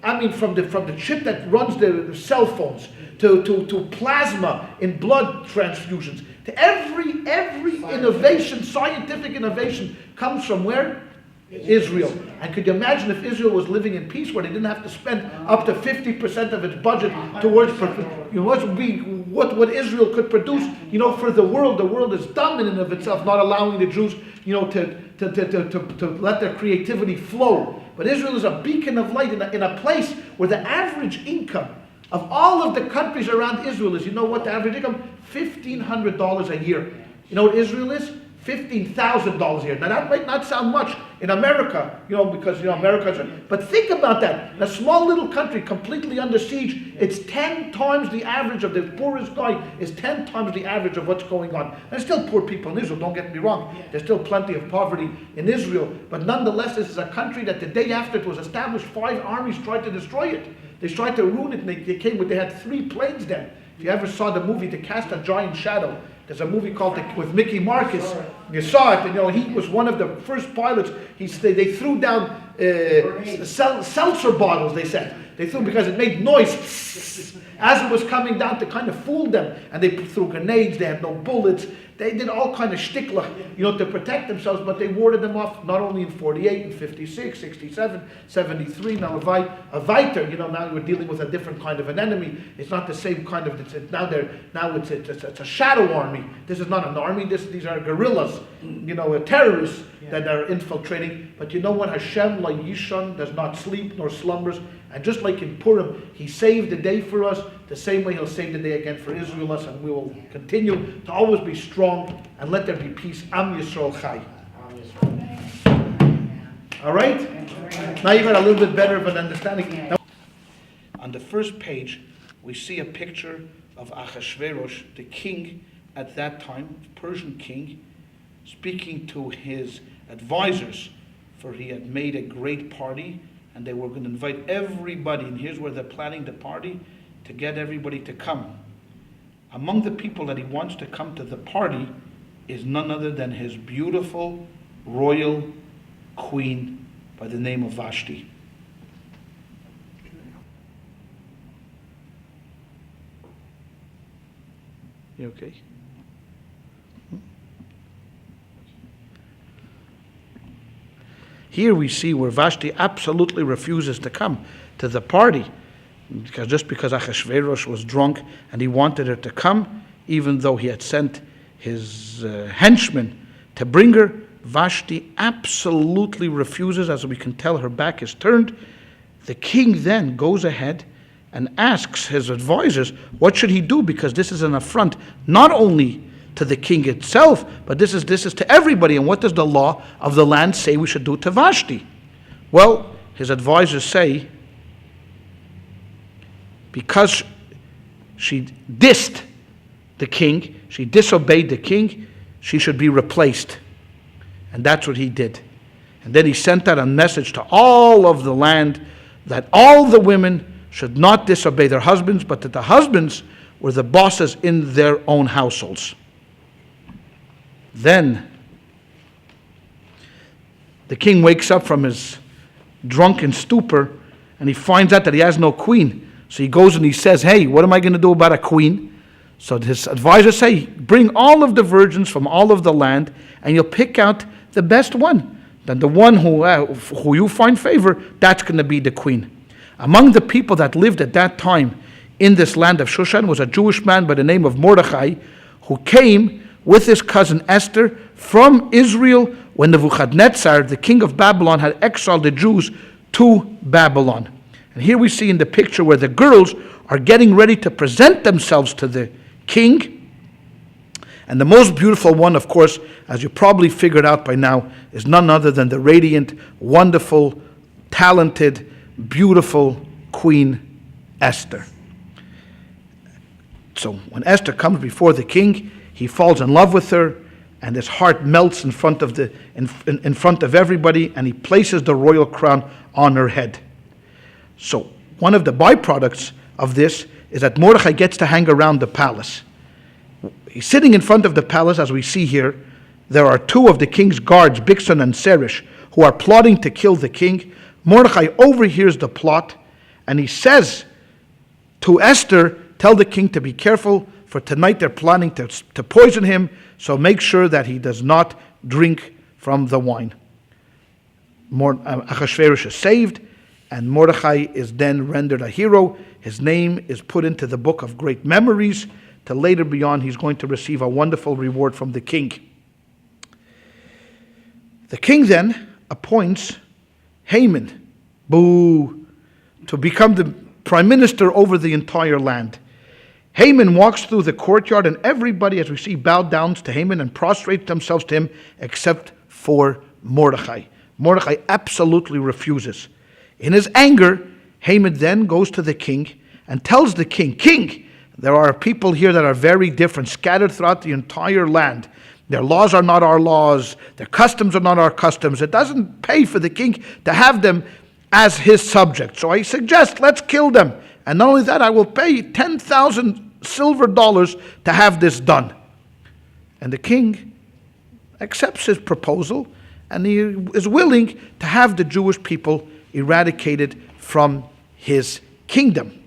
I mean, from the chip that runs the cell phones, to plasma in blood transfusions, to every innovation, scientific innovation comes from where? Israel. And could you imagine if Israel was living in peace, where they didn't have to spend up to 50% of its budget towards what Israel could produce, for the world. The world is dumb in and of itself, not allowing the Jews, to let their creativity flow. But Israel is a beacon of light in a place where the average income of all of the countries around Israel is, what the average income? $1,500 a year. You know what Israel is? $15,000 a year. Now that might not sound much in America, because America's. But think about that. In a small little country, completely under siege, it's 10 times the average of the poorest guy is 10 times the average of what's going on. There's still poor people in Israel. Don't get me wrong. There's still plenty of poverty in Israel. But nonetheless, this is a country that the day after it was established, 5 armies tried to destroy it. They tried to ruin it, and they had 3 planes then. If you ever saw the movie, To Cast a Giant Shadow, there's a movie called with Mickey Marcus. You saw it, and he was one of the first pilots. They threw down seltzer bottles. They said they threw because it made noise as it was coming down to kind of fool them. And they threw grenades. They had no bullets. They did all kind of shtickler, to protect themselves. But they warded them off not only in 48 and 56, 67, 73. Now a Viter, now we're dealing with a different kind of an enemy. It's not the same kind of. It's a shadow army. This is not an army. These are guerrillas, terrorists that are infiltrating. But you know what? Hashem, like Yishon, does not sleep nor slumbers. And just like in Purim, He saved the day for us, the same way He'll save the day again for Israel, and we will continue to always be strong and let there be peace. Am Yisrael Chai. All right? Now you got a little bit better of an understanding. Now, on the first page, we see a picture of Achashverosh, the king at that time, Persian king, speaking to his advisors, for he had made a great party, and they were going to invite everybody, and here's where they're planning the party, to get everybody to come. Among the people that he wants to come to the party is none other than his beautiful royal queen by the name of Vashti. You okay? Here we see where Vashti absolutely refuses to come to the party, because Achashverosh was drunk and he wanted her to come, even though he had sent his henchmen to bring her. Vashti absolutely refuses. As we can tell, her back is turned. The king then goes ahead and asks his advisors, what should he do? Because this is an affront not only to the king itself, but this is to everybody. And what does the law of the land say we should do to Vashti? Well, his advisors say, because she dissed the king, she disobeyed the king, she should be replaced. And that's what he did. And then he sent out a message to all of the land that all the women should not disobey their husbands, but that the husbands were the bosses in their own households. Then the king wakes up from his drunken stupor and he finds out that he has no queen. So he goes and he says, hey, what am I going to do about a queen? So his advisors say, bring all of the virgins from all of the land and you'll pick out the best one. Then the one who you find favor, that's going to be the queen. Among the people that lived at that time in this land of Shushan was a Jewish man by the name of Mordechai, who came with his cousin Esther from Israel when Nebuchadnezzar, the king of Babylon, had exiled the Jews to Babylon. And here we see in the picture where the girls are getting ready to present themselves to the king. And the most beautiful one, of course, as you probably figured out by now, is none other than the radiant, wonderful, talented, beautiful Queen Esther. So when Esther comes before the king, he falls in love with her, and his heart melts in front of in front of everybody, and he places the royal crown on her head. So one of the byproducts of this is that Mordechai gets to hang around the palace. He's sitting in front of the palace, as we see here. There are two of the king's guards, Bigsan and Serish, who are plotting to kill the king. Mordechai overhears the plot, and he says to Esther, tell the king to be careful, for tonight they're planning to poison him, so make sure that he does not drink from the wine. Achashverosh is saved, and Mordechai is then rendered a hero. His name is put into the book of great memories, till later beyond he's going to receive a wonderful reward from the king. The king then appoints Haman, to become the prime minister over the entire land. Haman walks through the courtyard, and everybody, as we see, bowed down to Haman and prostrate themselves to him, except for Mordechai. Mordechai absolutely refuses. In his anger, Haman then goes to the king and tells the king, King, there are people here that are very different, scattered throughout the entire land. Their laws are not our laws. Their customs are not our customs. It doesn't pay for the king to have them as his subjects. So I suggest, let's kill them. And not only that, I will pay 10,000 silver dollars to have this done. And the king accepts his proposal, and he is willing to have the Jewish people eradicated from his kingdom.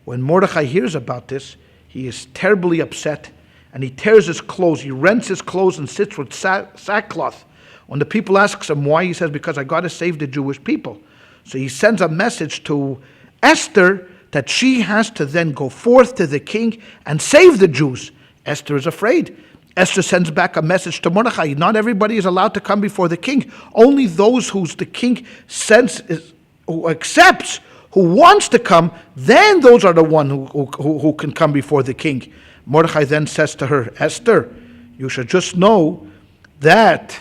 When Mordechai hears about this, he is terribly upset, and he tears his clothes. He rents his clothes and sits with sackcloth. When the people ask him why, he says, because I got to save the Jewish people. So he sends a message to Esther that she has to then go forth to the king and save the Jews. Esther is afraid. Esther sends back a message to Mordechai. Not everybody is allowed to come before the king. Only those whose the king who accepts, who wants to come, then those are the one who can come before the king. Mordechai then says to her, Esther, you should just know that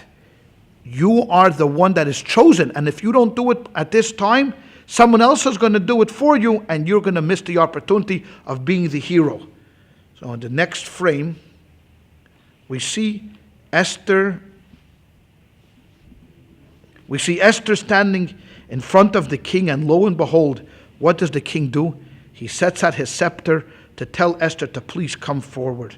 you are the one that is chosen. And if you don't do it at this time, someone else is going to do it for you, and you're going to miss the opportunity of being the hero. So in the next frame, we see Esther. We see Esther standing in front of the king, and lo and behold, what does the king do? He sets out his scepter to tell Esther to please come forward.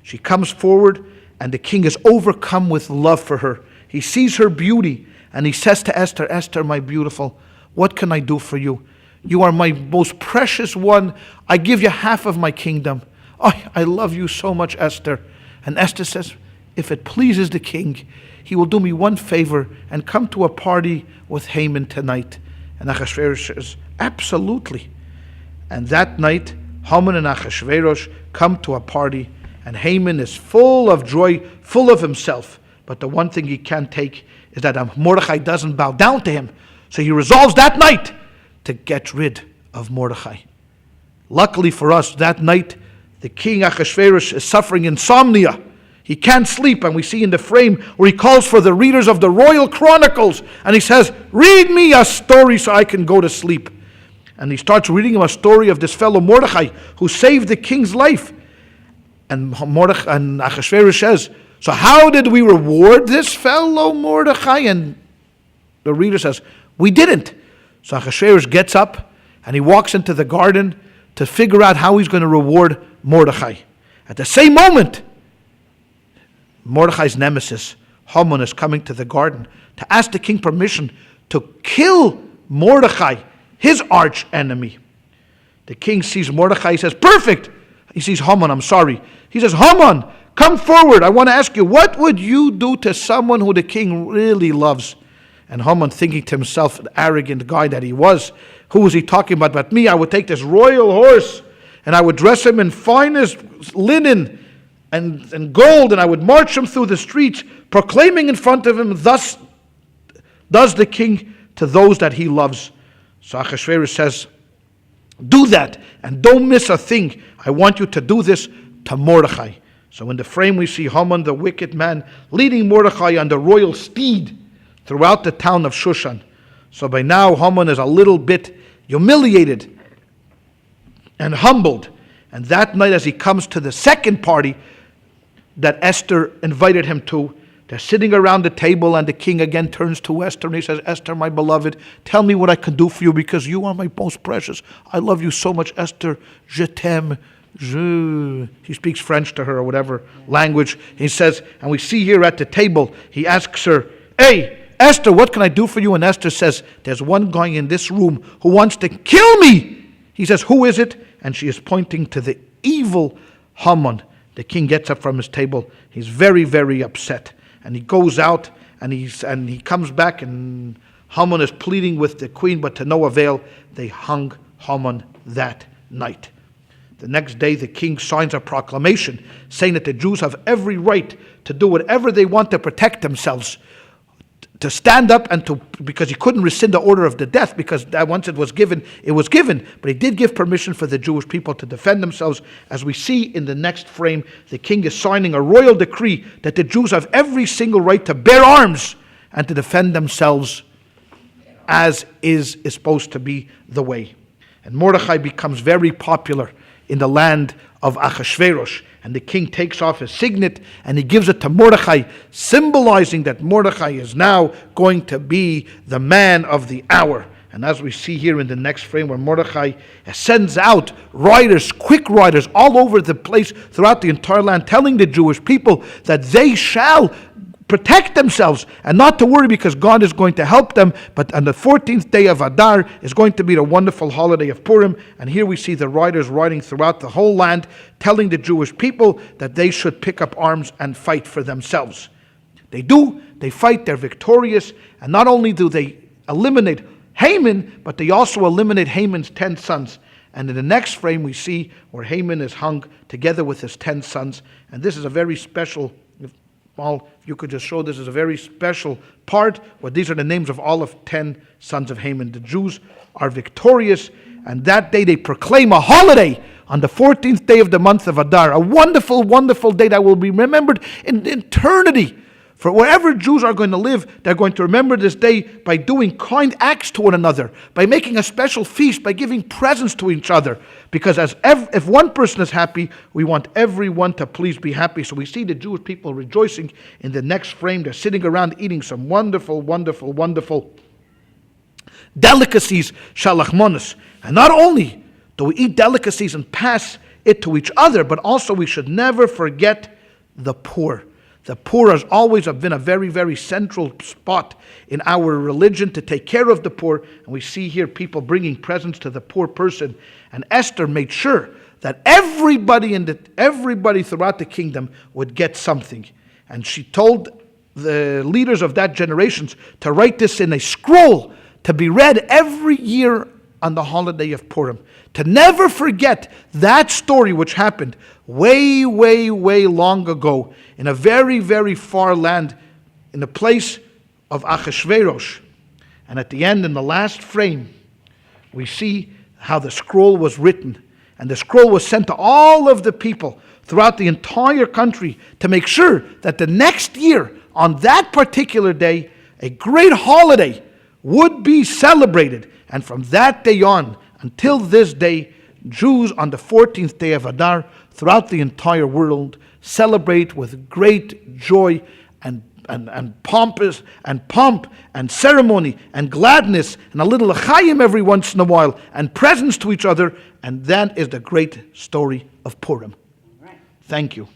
She comes forward, and the king is overcome with love for her. He sees her beauty, and he says to Esther, Esther, my beautiful, what can I do for you? You are my most precious one. I give you half of my kingdom. Oh, I love you so much, Esther. And Esther says, if it pleases the king, he will do me one favor and come to a party with Haman tonight. And Achashverosh says, absolutely. And that night, Haman and Achashverosh come to a party, and Haman is full of joy, full of himself. But the one thing he can't take is that Mordechai doesn't bow down to him. So he resolves that night to get rid of Mordechai. Luckily for us, that night, the king Achashverosh is suffering insomnia. He can't sleep, and we see in the frame where he calls for the readers of the royal chronicles, and he says, read me a story so I can go to sleep. And he starts reading him a story of this fellow Mordechai who saved the king's life. And Achashverosh says, so how did we reward this fellow Mordechai? And the reader says, we didn't. So Achashverosh gets up and he walks into the garden to figure out how he's going to reward Mordechai. At the same moment, Mordechai's nemesis, Haman, is coming to the garden to ask the king permission to kill Mordechai, his arch enemy. The king sees Mordechai, he says, perfect. He sees Haman, I'm sorry. He says, Haman, come forward. I want to ask you, what would you do to someone who the king really loves? And Haman, thinking to himself, an arrogant guy that he was, who was he talking about? But me, I would take this royal horse and I would dress him in finest linen and gold, and I would march him through the streets, proclaiming in front of him, thus does the king to those that he loves. So Achashverosh says, do that, and don't miss a thing. I want you to do this to Mordechai. So in the frame we see Haman, the wicked man, leading Mordechai on the royal steed throughout the town of Shushan. So by now Haman is a little bit humiliated and humbled. And that night, as he comes to the second party that Esther invited him to, they're sitting around the table, and the king again turns to Esther and he says, Esther, my beloved, tell me what I can do for you, because you are my most precious. I love you so much, Esther. Je t'aime. He speaks French to her or whatever language. He says, and we see here at the table, he asks her, "Hey, Esther, what can I do for you?" And Esther says, "There's one guy in this room who wants to kill me." He says, "Who is it?" And she is pointing to the evil Haman. The king gets up from his table. He's very, very upset. And he goes out and he comes back, and Haman is pleading with the queen, but to no avail. They hung Haman that night. The next day, the king signs a proclamation saying that the Jews have every right to do whatever they want to protect themselves, to stand up and to, because he couldn't rescind the order of the death, because that once it was given, but he did give permission for the Jewish people to defend themselves. As we see in the next frame, the king is signing a royal decree that the Jews have every single right to bear arms and to defend themselves, as is supposed to be the way. And Mordechai becomes very popular in the land of Achashverosh. And the king takes off his signet and he gives it to Mordechai, symbolizing that Mordechai is now going to be the man of the hour. And as we see here in the next frame, where Mordechai sends out riders, quick riders, all over the place throughout the entire land, telling the Jewish people that they shall protect themselves and not to worry, because God is going to help them. But on the 14th day of Adar is going to be the wonderful holiday of Purim. And here we see the riders riding throughout the whole land, telling the Jewish people that they should pick up arms and fight for themselves. They do, they fight, they're victorious. And not only do they eliminate Haman, but they also eliminate Haman's 10 sons. And in the next frame we see where Haman is hung together with his 10 sons. And this is a very special, if you could just show, this is a very special part where these are the names of all of 10 sons of Haman. The Jews are victorious, and that day they proclaim a holiday on the 14th day of the month of Adar, a wonderful, wonderful day that will be remembered in eternity. For wherever Jews are going to live, they're going to remember this day by doing kind acts to one another, by making a special feast, by giving presents to each other. Because if one person is happy, we want everyone to please be happy. So we see the Jewish people rejoicing in the next frame. They're sitting around eating some wonderful, wonderful, wonderful delicacies, shalachmonis. And not only do we eat delicacies and pass it to each other, but also we should never forget the poor. The poor has always been a very, very central spot in our religion, to take care of the poor. And we see here people bringing presents to the poor person. And Esther made sure that everybody throughout the kingdom would get something. And she told the leaders of that generation to write this in a scroll to be read every year on the holiday of Purim. To never forget that story which happened way, way, way long ago in a very, very far land, in the place of Achashverosh. And at the end, in the last frame, we see how the scroll was written. And the scroll was sent to all of the people throughout the entire country to make sure that the next year, on that particular day, a great holiday would be celebrated. And from that day on, until this day, Jews on the 14th day of Adar throughout the entire world celebrate with great joy and pomp and ceremony and gladness and a little l'chaim every once in a while and presents to each other. And that is the great story of Purim. Right. Thank you.